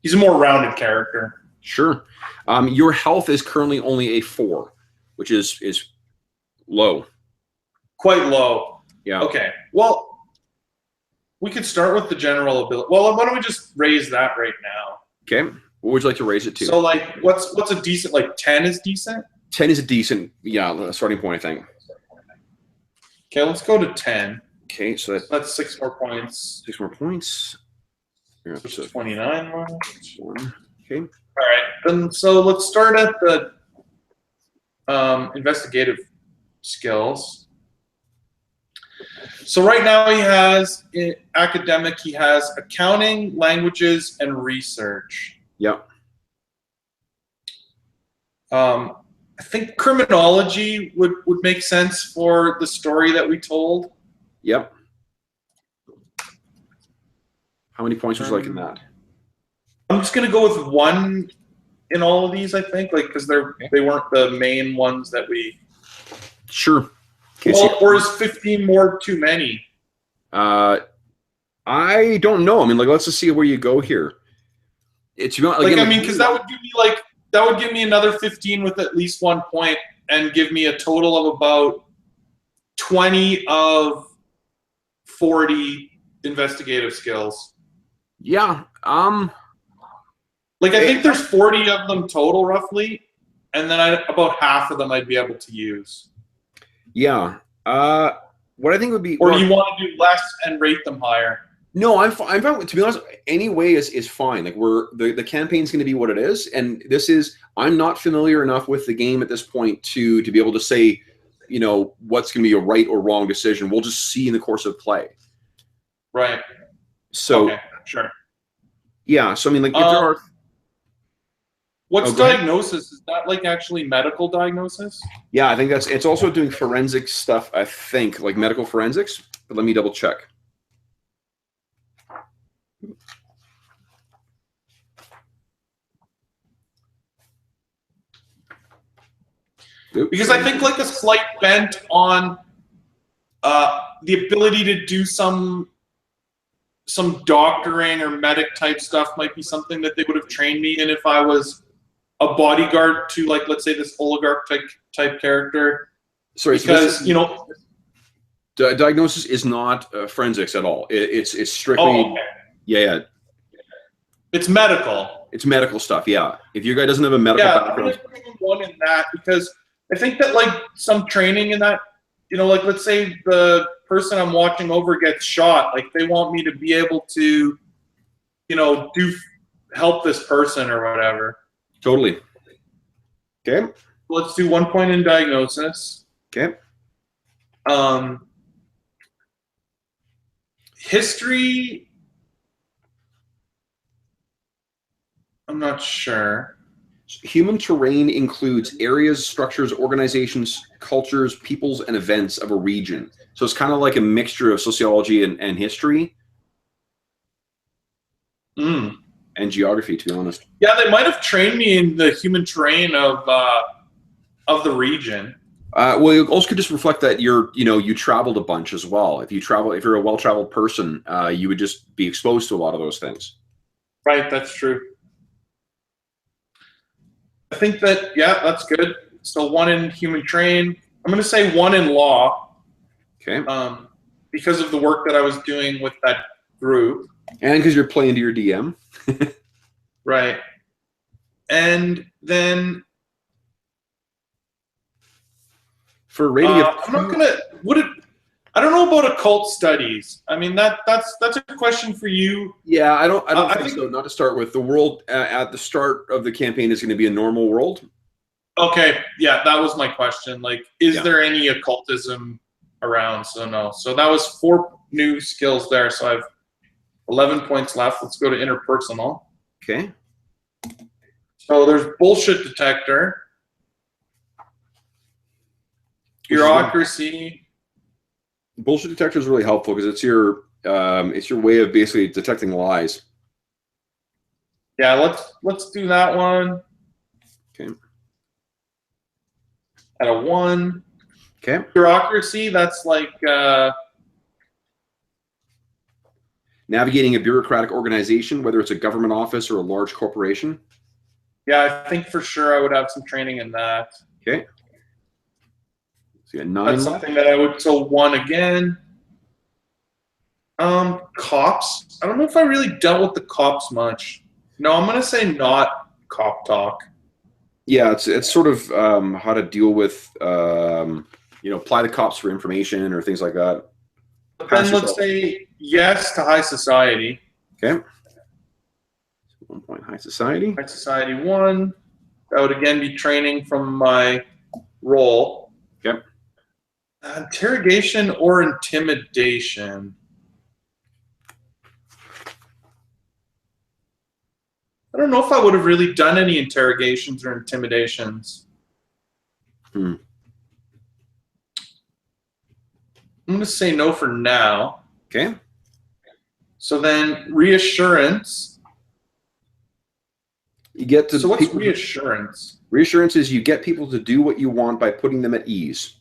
He's a more rounded character. Sure. Your health is currently only a 4, which is low. Quite low. Yeah. Okay. Well, we could start with the general ability. Well, why don't we just raise that right now? Okay. What would you like to raise it to? So, like, what's a decent? Like, 10 is decent. 10 is a decent, starting point, I think. Okay, let's go to 10. Okay, so That's 6 more points. 6 more points. You're up So to 29 more. 1. Okay. All right, then so let's start at the investigative skills. So right now he has in academic, he has accounting, languages, and research. Yep. I think criminology would make sense for the story that we told. Yep. How many points would you like in that? I'm just gonna go with 1 in all of these, I think, like because they weren't the main ones that we. Sure. Okay, Or is 15 more too many? I don't know. I mean, like, let's just see where you go here. It's Like, I mean, because that would give me another 15 with at least 1 point, and give me a total of about 20 of 40 investigative skills. Yeah. Like, I think there's 40 of them total, roughly, and then about half of them I'd be able to use. Yeah. What I think would be, or you want to do less and rate them higher? No, I'm fine. To be honest, any way is fine. Like the campaign's going to be what it is, and this is. I'm not familiar enough with the game at this point to be able to say, what's going to be a right or wrong decision. We'll just see in the course of play. Right. So. Okay. Sure. Yeah. So I mean, like, if there are. What's diagnosis? Is that like actually medical diagnosis? Yeah, I think it's also doing forensic stuff. I think like medical forensics. But let me double check. Because I think like a slight bent on the ability to do some doctoring or medic type stuff might be something that they would have trained me in if I was a bodyguard to, like, let's say this oligarch type character. Sorry, because so diagnosis is not forensics at all. It's strictly. Oh, okay. Yeah. It's medical. It's medical stuff. Yeah. If your guy doesn't have a medical background. I'm gonna put one in that because I think that like some training in that, like let's say the person I'm watching over gets shot, like they want me to be able to, help this person or whatever. Totally. Okay. Let's do 1 point in diagnosis. Okay. History, I'm not sure. Human terrain includes areas, structures, organizations, cultures, peoples, and events of a region. So it's kind of like a mixture of sociology and history. And geography, to be honest. Yeah, they might have trained me in the human terrain of the region. Well, you also could just reflect that you traveled a bunch as well. If you're a well-traveled person, you would just be exposed to a lot of those things. Right, that's true. I think that, yeah, that's good. So 1 in human terrain. I'm going to say 1 in law. Okay. Because of the work that I was doing with that group. And because you're playing to your DM. Right. And then for a rating of I'm not gonna I don't know about occult studies. I mean that's a question for you. Yeah, I don't think so. Not to start with. The world at the start of the campaign is going to be a normal world. Okay, yeah, that was my question. Like, is there any occultism around? So no. So that was 4 new skills there. So I have 11 points left. Let's go to interpersonal. Okay. So there's bullshit detector, bureaucracy. Bullshit detector is really helpful because it's your way of basically detecting lies. Yeah, let's do that one. Okay. At a 1. Okay. Bureaucracy, that's like navigating a bureaucratic organization, whether it's a government office or a large corporation. Yeah, I think for sure I would have some training in that. Okay. So you got 9 That's left. something that I would. So 1 again. Cops. I don't know if I really dealt with the cops much. No, I'm gonna say not cop talk. Yeah, it's sort of how to deal with apply the cops for information or things like that. But then let's say yes to high society. Okay. 1 point high society. High society 1. That would again be training from my role. Yep. Interrogation or intimidation. I don't know if I would have really done any interrogations or intimidations. Hmm. I'm going to say no for now. Okay. So then reassurance. You get to So what's reassurance? Reassurance is you get people to do what you want by putting them at ease.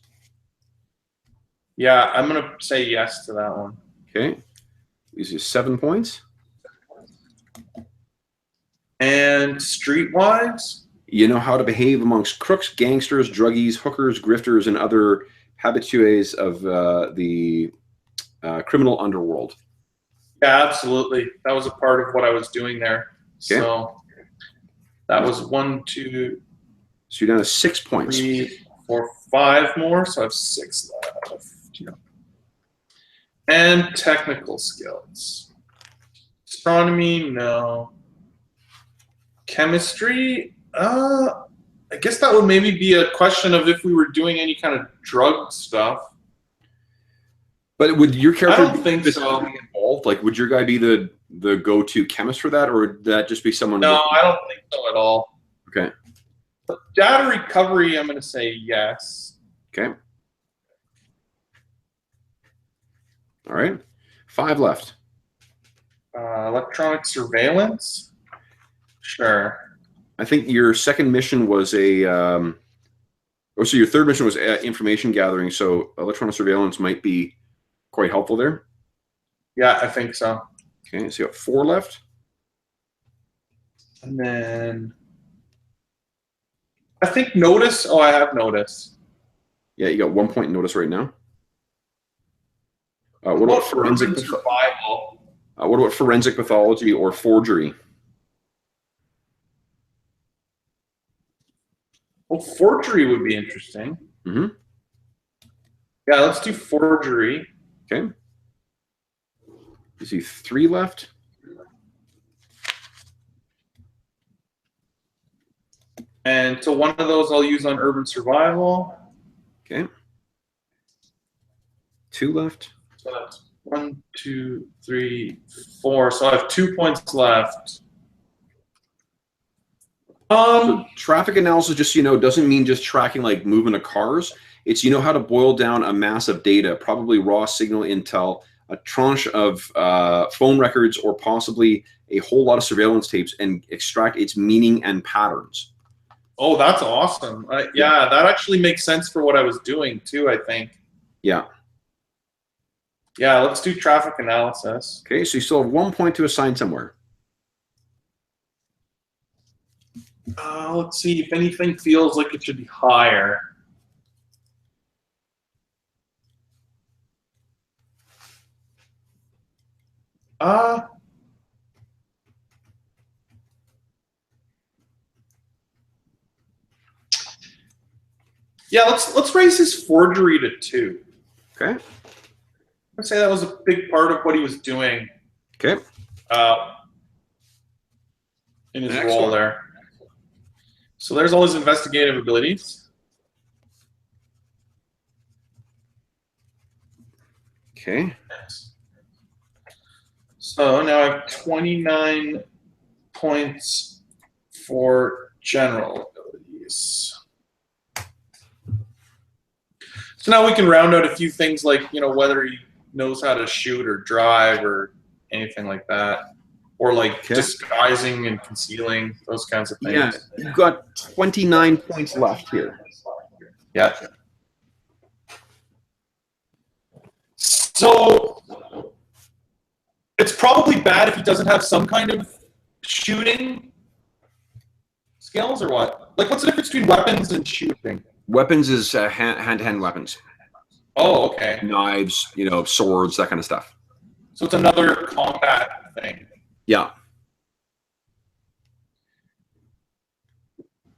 Yeah, I'm going to say yes to that one. Okay. These are 7 points. And streetwise? You know how to behave amongst crooks, gangsters, druggies, hookers, grifters, and other habitués of the criminal underworld. Yeah, absolutely. That was a part of what I was doing there. Okay. So that was 1, 2. So you're down to 6 points. 3, 4, 5 more. So I have 6 left. Yeah. And technical skills. Astronomy, no. Chemistry, I guess that would maybe be a question of if we were doing any kind of drug stuff. But would your character I don't think so. Be involved? Like, would your guy be the go-to chemist for that, or would that just be someone? No, I don't think so at all. Okay. But data recovery, I'm going to say yes. Okay. All right. 5 left. Electronic surveillance. Sure. I think your second mission was so your third mission was information gathering, so electronic surveillance might be quite helpful there. Yeah, I think so. Okay, so you got 4 left. And then I think notice. Oh, I have notice. Yeah, you got 1 point notice right now. What about forensic survival? What about forensic pathology or forgery? Well, forgery would be interesting. Mm-hmm. Yeah, let's do forgery. Okay. You see 3 left. And so one of those I'll use on urban survival. Okay. 2 left. So that's 1, 2, 3, 4. So I have 2 points left. So traffic analysis, just so you know, doesn't mean just tracking like movement of cars. It's how to boil down a mass of data, probably raw signal intel, a tranche of phone records, or possibly a whole lot of surveillance tapes, and extract its meaning and patterns. Oh, that's awesome. Yeah, that actually makes sense for what I was doing too, I think. Yeah. Yeah, let's do traffic analysis. Okay, so you still have 1 point to assign somewhere. Let's see if anything feels like it should be higher. Yeah, let's raise his forgery to 2. Okay. I'd say that was a big part of what he was doing. Okay. In his role there. So there's all his investigative abilities. Okay. So now I have 29 points for general abilities. So now we can round out a few things like, whether he knows how to shoot or drive or anything like that. Or like disguising and concealing, those kinds of things. Yeah, you've got 29 points left here. Yeah. So it's probably bad if he doesn't have some kind of shooting. Skills or what? Like, what's the difference between weapons and shooting? Weapons is hand-to-hand weapons. Oh, okay. Knives, swords, that kind of stuff. So it's another combat thing. Yeah.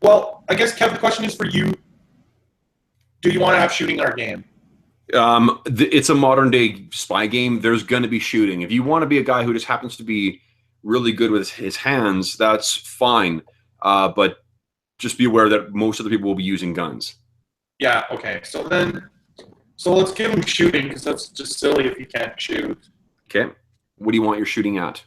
Well, I guess, Kev, the question is for you. Do you want to have shooting in our game? It's a modern-day spy game. There's going to be shooting. If you want to be a guy who just happens to be really good with his hands, that's fine. But just be aware that most of the people will be using guns. Yeah, okay. So let's give him shooting, because that's just silly if he can't shoot. Okay. What do you want your shooting at?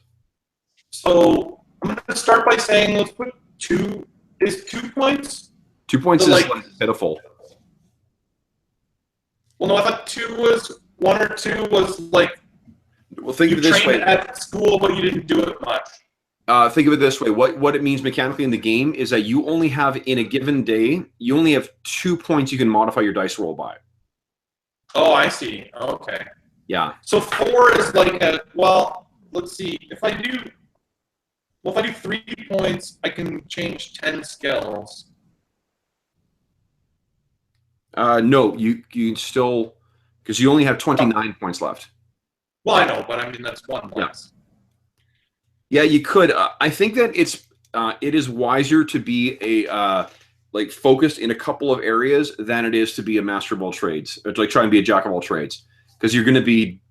So I'm going to start by saying let's put 2. Is 2 points? 2 points So, is like, pitiful. Well, no, I thought 2 was 1 or 2 was like Well, think you of it this trained way. at school, but you didn't do it much. Think of it this way. What it means mechanically in the game is that you only have, in a given day, you only have 2 points you can modify your dice roll by. Oh, I see. Okay. Yeah. So 4 is like well, let's see. If I do 3 points, I can change 10 skills. No, you still, because you only have 29 points left. Well, I know, but I mean that's 1 less. Yeah, you could. I think that it is wiser to be a focused in a couple of areas than it is to be a master of all trades, or to try and be a jack of all trades, because you're going to be,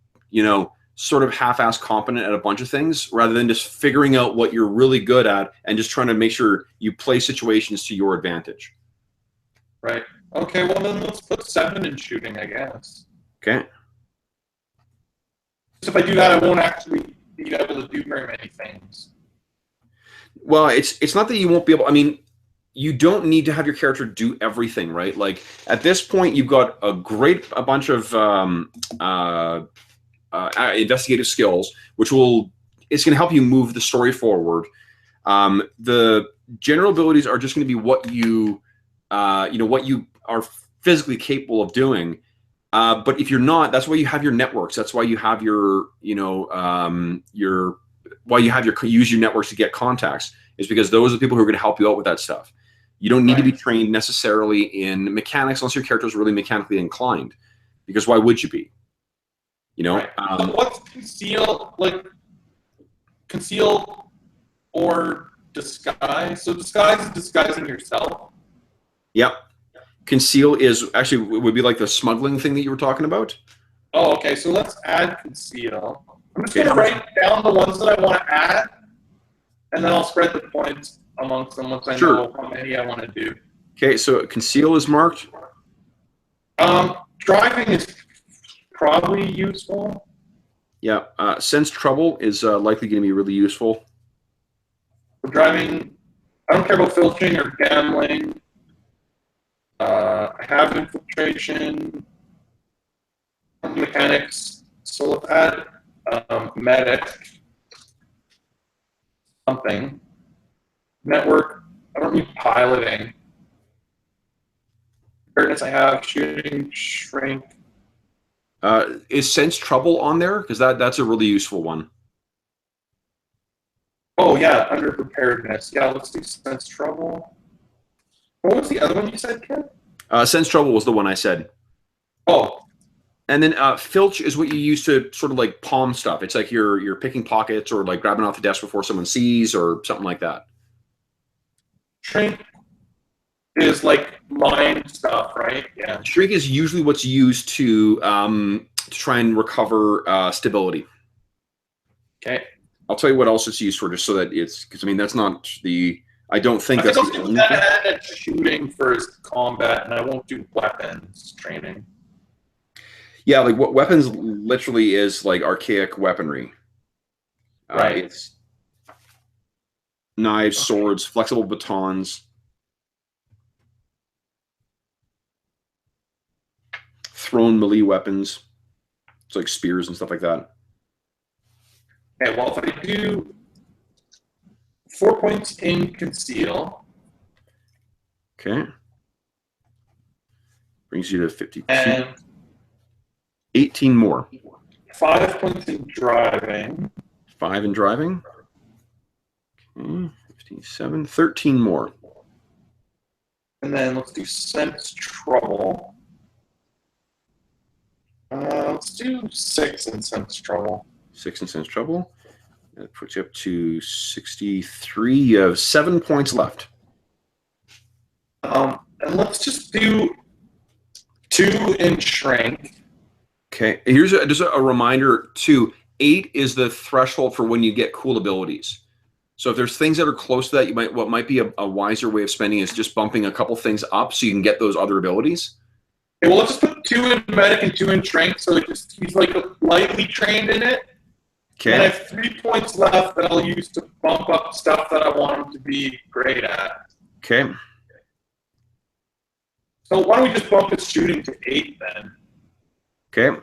sort of half-ass competent at a bunch of things rather than just figuring out what you're really good at and just trying to make sure you play situations to your advantage. Right. Okay. Well, then let's put 7 in shooting, I guess. Okay. If I do that, I won't actually be able to do very many things. Well, it's not that you won't be able. I mean, you don't need to have your character do everything, right? Like at this point, you've got a bunch of investigative skills, which it's going to help you move the story forward. The general abilities are just going to be what you are physically capable of doing. But if you're not, that's why you have your networks. That's why you have use your networks to get contacts, is because those are the people who are going to help you out with that stuff. You don't need to be trained necessarily in mechanics unless your character is really mechanically inclined, because why would you be? Right. So what's conceal, conceal or disguise? So disguise is disguising yourself. Yep. Conceal is actually would be like the smuggling thing that you were talking about. Oh, okay. So let's add conceal. I'm just going to write down the ones that I want to add, and then I'll spread the points amongst them once I know how many I want to do. Okay, so conceal is marked. Driving is probably useful. Yeah, sense trouble is likely going to be really useful. For driving, I don't care about filtering or gambling. I have infiltration, mechanics, so let's add medic, something. Network, I don't need piloting. Awareness I have, shooting, shrink. Is sense trouble on there? Because that's a really useful one. Oh yeah, under preparedness. Yeah, let's do sense trouble. What was the other one you said, Ken? Sense trouble was the one I said. Oh. And then filch is what you use to sort of like palm stuff. It's like you're picking pockets or like grabbing off the desk before someone sees or something like that. Shrink is like mind stuff, right? Yeah. Shrink is usually what's used to try and recover stability. Okay. I'll tell you what else it's used for, just so that it's, because I mean that's not the. I don't think that's the only thing. I add shooting first combat, and I won't do weapons training. Yeah, like what weapons literally is like archaic weaponry. Right. It's knives, swords, flexible batons, thrown melee weapons. It's like spears and stuff like that. Okay, well, if I do 4 points in conceal. Okay. Brings you to 52. And 18 more. 5 points in driving. 5 in driving. Okay, 57. 13 more. And then let's do sense trouble. Let's do 6 in sense trouble. 6 in sense trouble. That puts you up to 63. You have 7 points left. And let's just do 2 in shrink. Okay. Here's just a reminder too. 8 is the threshold for when you get cool abilities. So if there's things that are close to that, what might be a wiser way of spending is just bumping a couple things up so you can get those other abilities. Okay, well, let's just put 2 in medic and 2 in shrink, so he's like lightly trained in it. Okay. And I have 3 points left that I'll use to bump up stuff that I want him to be great at. Okay. So why don't we just bump his shooting to 8 then? Okay.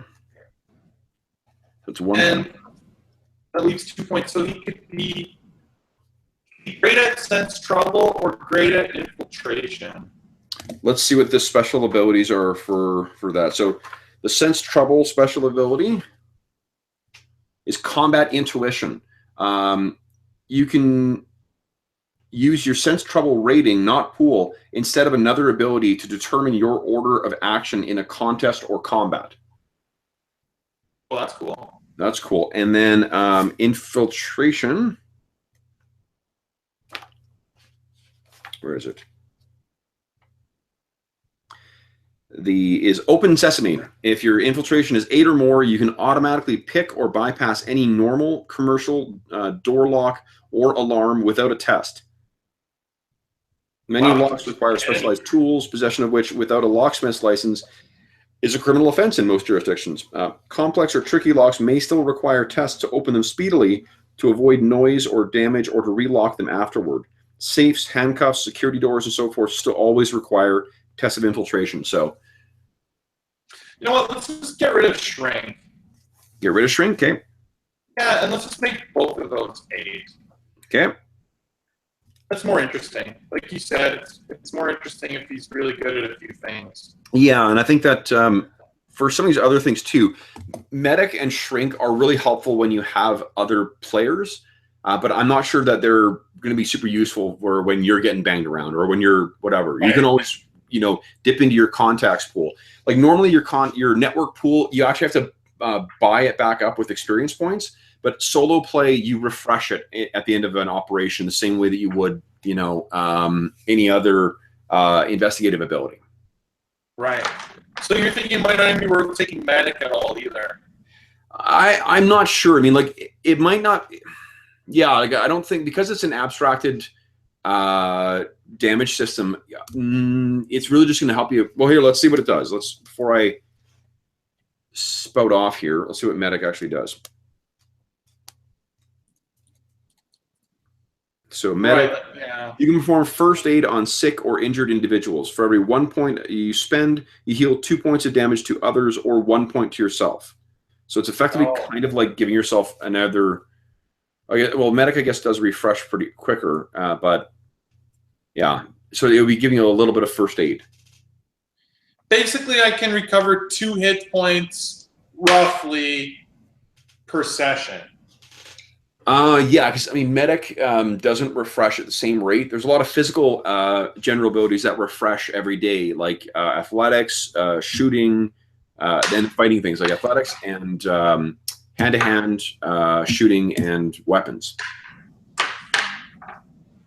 That's 1 And point. that leaves 2 points. So he could be great at sense trouble or great at infiltration. Let's see what the special abilities are for that. So the sense trouble special ability is combat intuition. You can use your sense trouble rating, not pool, instead of another ability to determine your order of action in a contest or combat. Well, that's cool. That's cool. And then infiltration. Where is it? Is open sesame. If your infiltration is 8 or more, you can automatically pick or bypass any normal commercial door lock or alarm without a test. Many locks require specialized tools, possession of which without a locksmith's license is a criminal offense in most jurisdictions. Complex or tricky locks may still require tests to open them speedily to avoid noise or damage or to relock them afterward. Safes, handcuffs, security doors, and so forth still always require tests of infiltration. So, you know what? Let's just get rid of shrink. Get rid of shrink, okay? Yeah, and let's just make both of those 8. Okay. That's more interesting. Like you said, it's more interesting if he's really good at a few things. Yeah, and I think that for some of these other things too, medic and shrink are really helpful when you have other players, but I'm not sure that they're going to be super useful for when you're getting banged around or when you're whatever. Right. You can always, dip into your contacts pool. Like normally your network pool, you actually have to buy it back up with experience points. But solo play, you refresh it at the end of an operation the same way that you would, any other investigative ability. Right. So you're thinking it might not even be worth taking medic at all either. I'm not sure. I mean, like it might not. Yeah, like I don't think because it's an abstracted damage system, it's really just going to help you. Well, here, let's see what it does. Before I spout off here, let's see what medic actually does. So medic, right, yeah. You can perform first aid on sick or injured individuals. For every 1 point you spend, you heal 2 points of damage to others or 1 point to yourself. So it's effectively kind of like giving yourself another. Well, medic I guess does refresh pretty quicker, but yeah. So it will be giving you a little bit of first aid. Basically, I can recover 2 hit points roughly per session. Yeah, because I mean, medic doesn't refresh at the same rate. There's a lot of physical general abilities that refresh every day, like athletics, shooting, then fighting things like athletics and hand-to-hand shooting and weapons.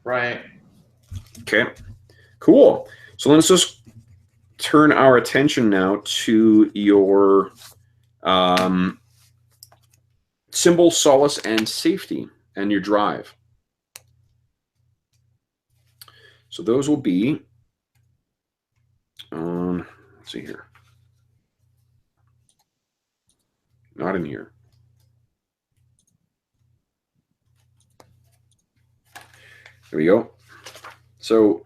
Right. Okay. Cool. So let's just turn our attention now to your symbol, solace, and safety, and your drive. So those will be, let's see here. Not in here. There we go. So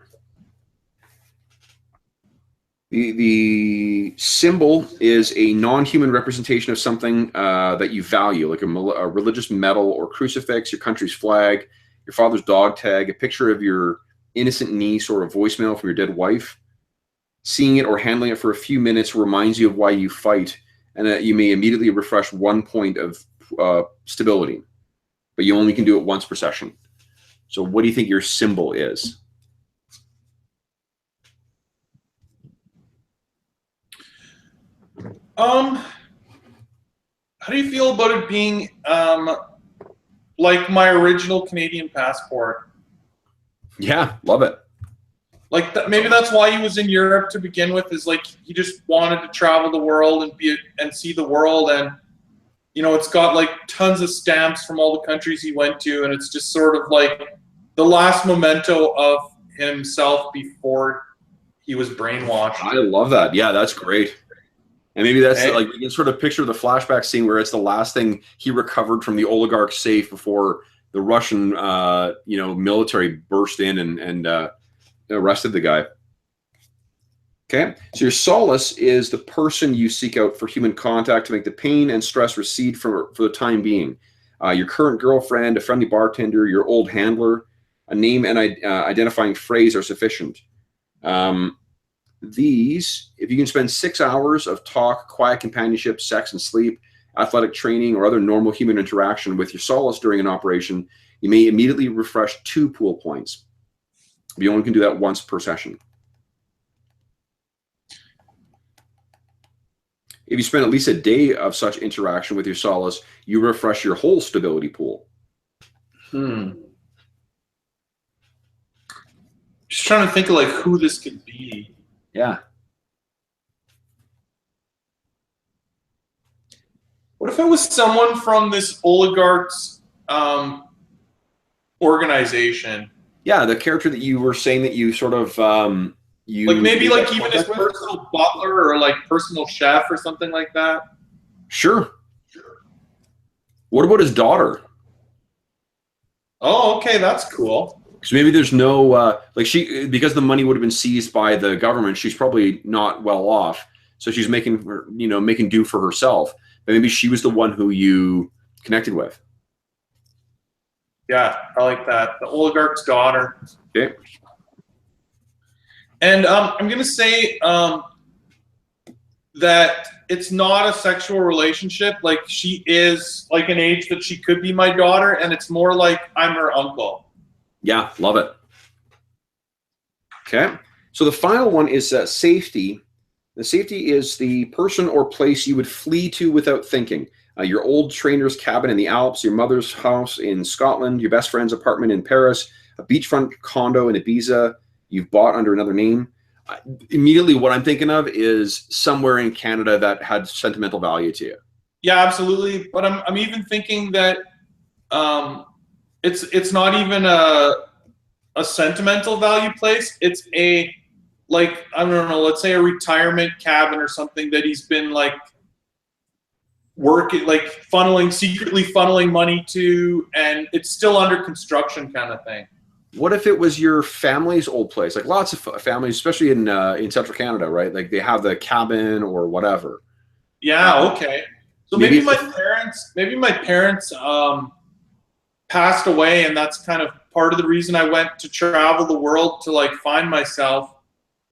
the symbol is a non-human representation of something that you value, like a religious medal or crucifix, your country's flag, your father's dog tag, a picture of your innocent niece, or a voicemail from your dead wife. Seeing it or handling it for a few minutes reminds you of why you fight, and that you may immediately refresh 1 point of stability, but you only can do it once per session. So what do you think your symbol is? How do you feel about it being like my original Canadian passport? Yeah, love it. Like maybe that's why he was in Europe to begin with. Is like he just wanted to travel the world and see the world, and you know it's got like tons of stamps from all the countries he went to, and it's just sort of like the last memento of himself before he was brainwashed. I love that. Yeah, that's great. And maybe that's Okay. like you can sort of picture the flashback scene where it's the last thing he recovered from the oligarch safe before the Russian, military burst in and arrested the guy. Okay, so your solace is the person you seek out for human contact to make the pain and stress recede for the time being. Your current girlfriend, a friendly bartender, your old handler, a name and identifying phrase are sufficient. These, if you can spend 6 hours of talk, quiet companionship, sex and sleep, athletic training, or other normal human interaction with your solace during an operation, you may immediately refresh 2 pool points. You only can do that once per session. If you spend at least a day of such interaction with your solace, you refresh your whole stability pool. Just trying to think of like who this could be. Yeah. What if it was someone from this oligarch's organization? Yeah, the character that you were saying that you sort of Like maybe like even his personal butler or like personal chef or something like that. Sure. What about his daughter? Oh, okay, that's cool. Because maybe there's no because the money would have been seized by the government. She's probably not well off, so she's making do for herself. But maybe she was the one who you connected with. Yeah, I like that. The oligarch's daughter. Okay. And I'm gonna say that it's not a sexual relationship. Like she is like an age that she could be my daughter, and it's more like I'm her uncle. Yeah, love it. Okay. So the final one is safety. The safety is the person or place you would flee to without thinking. Your old trainer's cabin in the Alps, your mother's house in Scotland, your best friend's apartment in Paris, a beachfront condo in Ibiza you've bought under another name. Immediately what I'm thinking of is somewhere in Canada that had sentimental value to you. Yeah, absolutely. But I'm even thinking that it's not even a sentimental value place. It's a like I don't know, let's say a retirement cabin or something that he's been like working, like secretly funneling money to, and it's still under construction kind of thing. What if it was your family's old place? Like lots of families, especially in Central Canada, right? Like they have the cabin or whatever. Yeah. Okay. So maybe my parents passed away, and that's kind of part of the reason I went to travel the world to like find myself.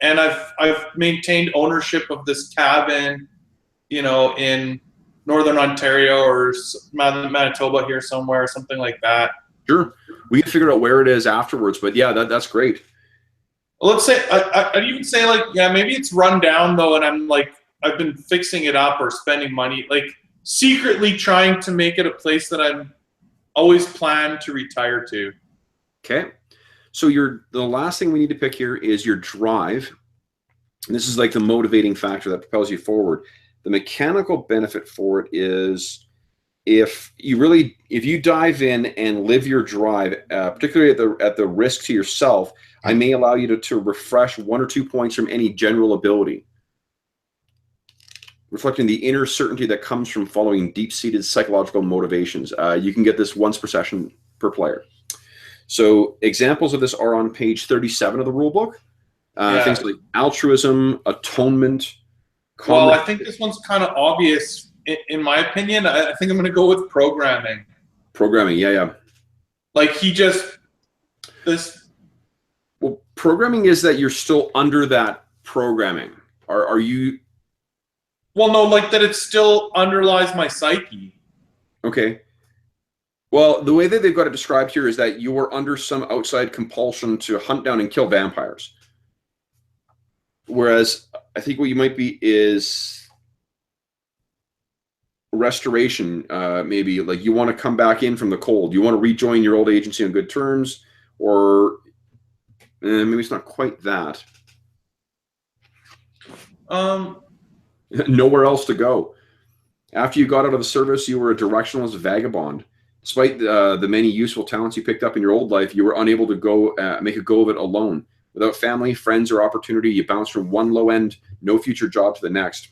And I've maintained ownership of this cabin, in Northern Ontario or Manitoba here somewhere, or something like that. Sure, we can figure out where it is afterwards. But yeah, that's great. Let's say I'd even say like maybe it's run down though, and I've been fixing it up or spending money, like secretly trying to make it a place that I'm always planned to retire to. Okay. So the last thing we need to pick here is your drive. And this is like the motivating factor that propels you forward. The mechanical benefit for it is if you dive in and live your drive, particularly at the risk to yourself, I may allow you to refresh 1 or 2 points from any general ability, reflecting the inner certainty that comes from following deep-seated psychological motivations. You can get this once per session per player. So examples of this are on page 37 of the rule book. Things like altruism, atonement. Well, I think this one's kind of obvious in my opinion. I think I'm going to go with programming. Programming, yeah. Like Well, programming is that you're still under that programming. Are you? Well, no, like that it still underlies my psyche. Okay. Well, the way that they've got it described here is that you are under some outside compulsion to hunt down and kill vampires. Whereas I think what you might be is restoration, maybe like you want to come back in from the cold. You want to rejoin your old agency on good terms, or maybe it's not quite that. Nowhere else to go. After you got out of the service, you were a directionless vagabond. Despite the many useful talents you picked up in your old life, you were unable to go make a go of it alone. Without family, friends, or opportunity, you bounced from one low-end, no future job to the next.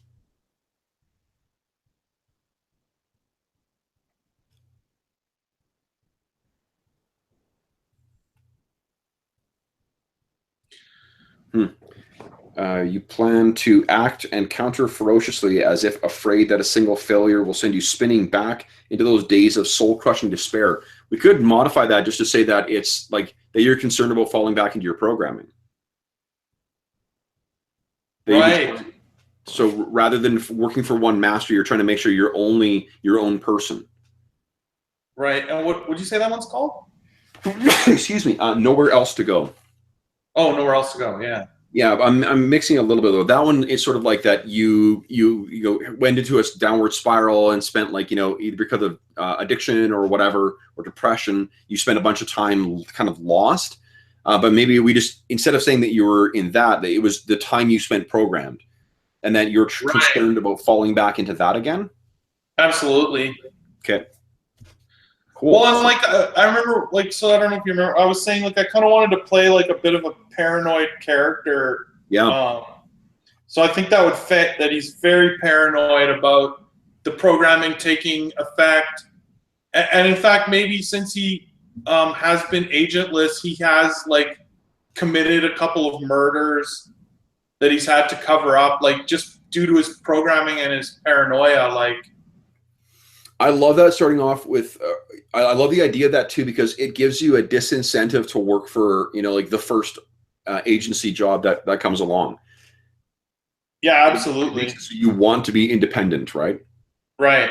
You plan to act and counter ferociously as if afraid that a single failure will send you spinning back into those days of soul-crushing despair. We could modify that just to say that it's like that you're concerned about falling back into your programming. Right. So rather than working for one master, you're trying to make sure you're only your own person. Right. And what would you say that one's called? Excuse me. Nowhere else to go. Oh, nowhere else to go. Yeah. Yeah, I'm mixing a little bit though. That one is sort of like that you went into a downward spiral and spent like, either because of addiction or whatever, or depression, you spent a bunch of time kind of lost. But maybe we just, instead of saying that you were in that it was the time you spent programmed, and that you're concerned about falling back into that again. Absolutely. Okay. Cool. Well, and like I remember, like, so I don't know if you remember, I was saying like I kind of wanted to play like a bit of a paranoid character. Yeah. So I think that would fit, that he's very paranoid about the programming taking effect, and in fact, maybe since he has been agentless, he has like committed a couple of murders that he's had to cover up, like just due to his programming and his paranoia, like. I love that starting off with, I love the idea of that too, because it gives you a disincentive to work for, like the first agency job that comes along. Yeah, absolutely. So you want to be independent, right? Right.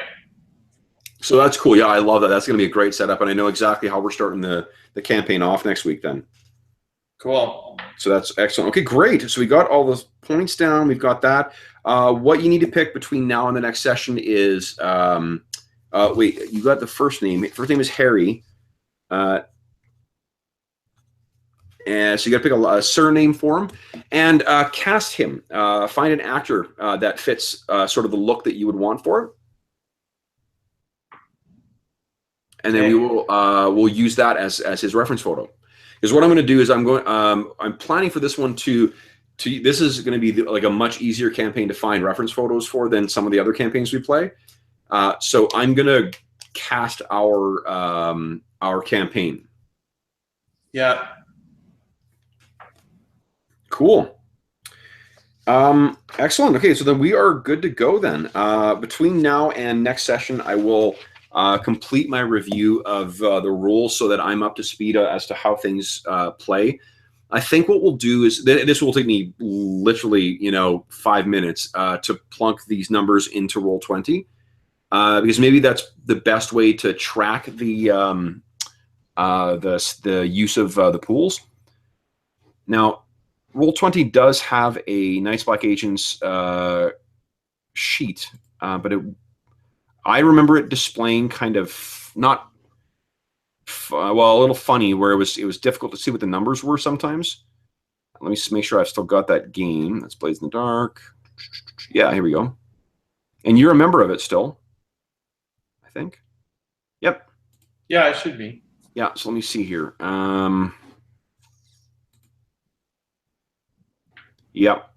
So that's cool. Yeah, I love that. That's going to be a great setup. And I know exactly how we're starting the campaign off next week then. Cool. So that's excellent. Okay, great. So we got all those points down. We've got that. What you need to pick between now and the next session is... wait, you got the first name. First name is Harry. And so you got to pick a surname for him and cast him. Find an actor that fits sort of the look that you would want for it. And then we will we'll use that as his reference photo. Because what I'm going to do is I'm planning for this one to this is going to be like a much easier campaign to find reference photos for than some of the other campaigns we play. So I'm gonna cast our campaign. Yeah. Cool. Excellent. Okay, so then we are good to go then. Between now and next session, I will complete my review of the rules so that I'm up to speed as to how things play. I think what we'll do is this will take me literally 5 minutes to plunk these numbers into Roll20. Because maybe that's the best way to track the use of the pools. Now, Roll20 does have a Night's Black Agents sheet, but I remember it displaying kind of not well, a little funny, where it was difficult to see what the numbers were sometimes. Let me just make sure I've still got that game. That's Blades in the Dark. Yeah, here we go. And you're a member of it still, I think. Yep. Yeah, it should be. Yeah, so let me see here. Yep.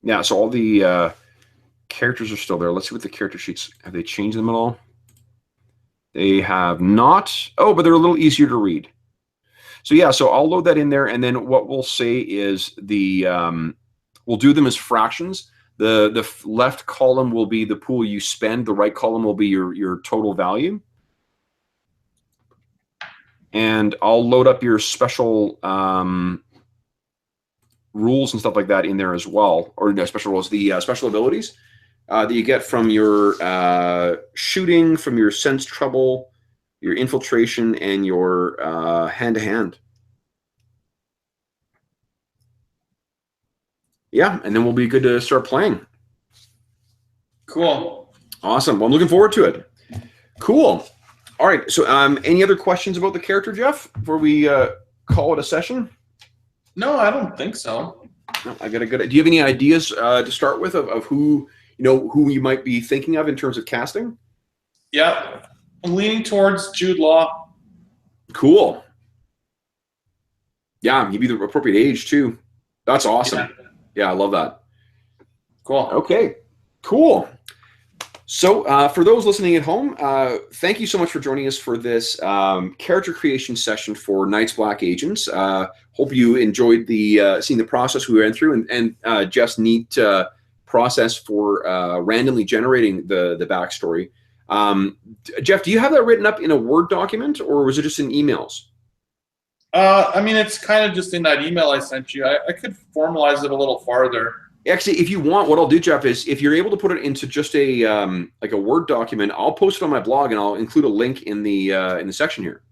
Yeah, so all the characters are still there. Let's see what the character sheets, have they changed them at all? They have not. Oh, but they're a little easier to read. So yeah, so I'll load that in there, and then what we'll say is we'll do them as fractions. The left column will be the pool you spend. The right column will be your total value. And I'll load up your special rules and stuff like that in there as well, or no, special rules, the special abilities that you get from your shooting, from your sense trouble, your infiltration, and your hand-to-hand. Yeah, and then we'll be good to start playing. Cool. Awesome. Well, I'm looking forward to it. Cool. All right. So, any other questions about the character, Jeff, before we call it a session? No, I don't think so. No, I got a good. Do you have any ideas to start with of who who you might be thinking of in terms of casting? Yeah, I'm leaning towards Jude Law. Cool. Yeah, give you the appropriate age too. That's awesome. Yeah, I love that. Cool. Okay, cool. So for those listening at home, thank you so much for joining us for this character creation session for Night's Black Agents. Hope you enjoyed the seeing the process we went through and Jeff's neat process for randomly generating the backstory. Jeff, do you have that written up in a Word document or was it just in emails? I mean, it's kind of just in that email I sent you. I could formalize it a little farther. Actually, if you want, what I'll do, Jeff, is if you're able to put it into just a like a Word document, I'll post it on my blog and I'll include a link in the section here.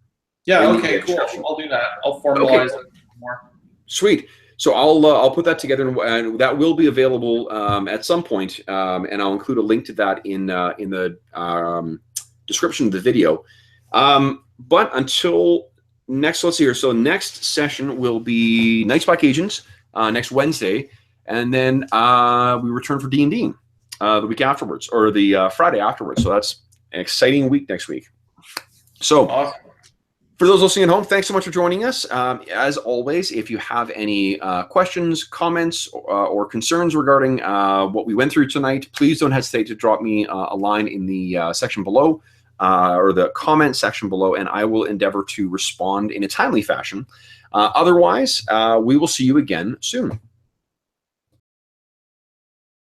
Yeah. Okay. Cool. I'll do that. I'll formalize it more. Sweet. So I'll put that together and that will be available at some point, and I'll include a link to that in the description of the video. But until next, let's see here. So next session will be Night's Black Agents next Wednesday. And then we return for D&D the week afterwards, or the Friday afterwards. So that's an exciting week next week. So awesome. For those listening at home, thanks so much for joining us. As always, if you have any questions, comments, or concerns regarding what we went through tonight, please don't hesitate to drop me a line in the section below or the comment section below, and I will endeavor to respond in a timely fashion. Otherwise, we will see you again soon.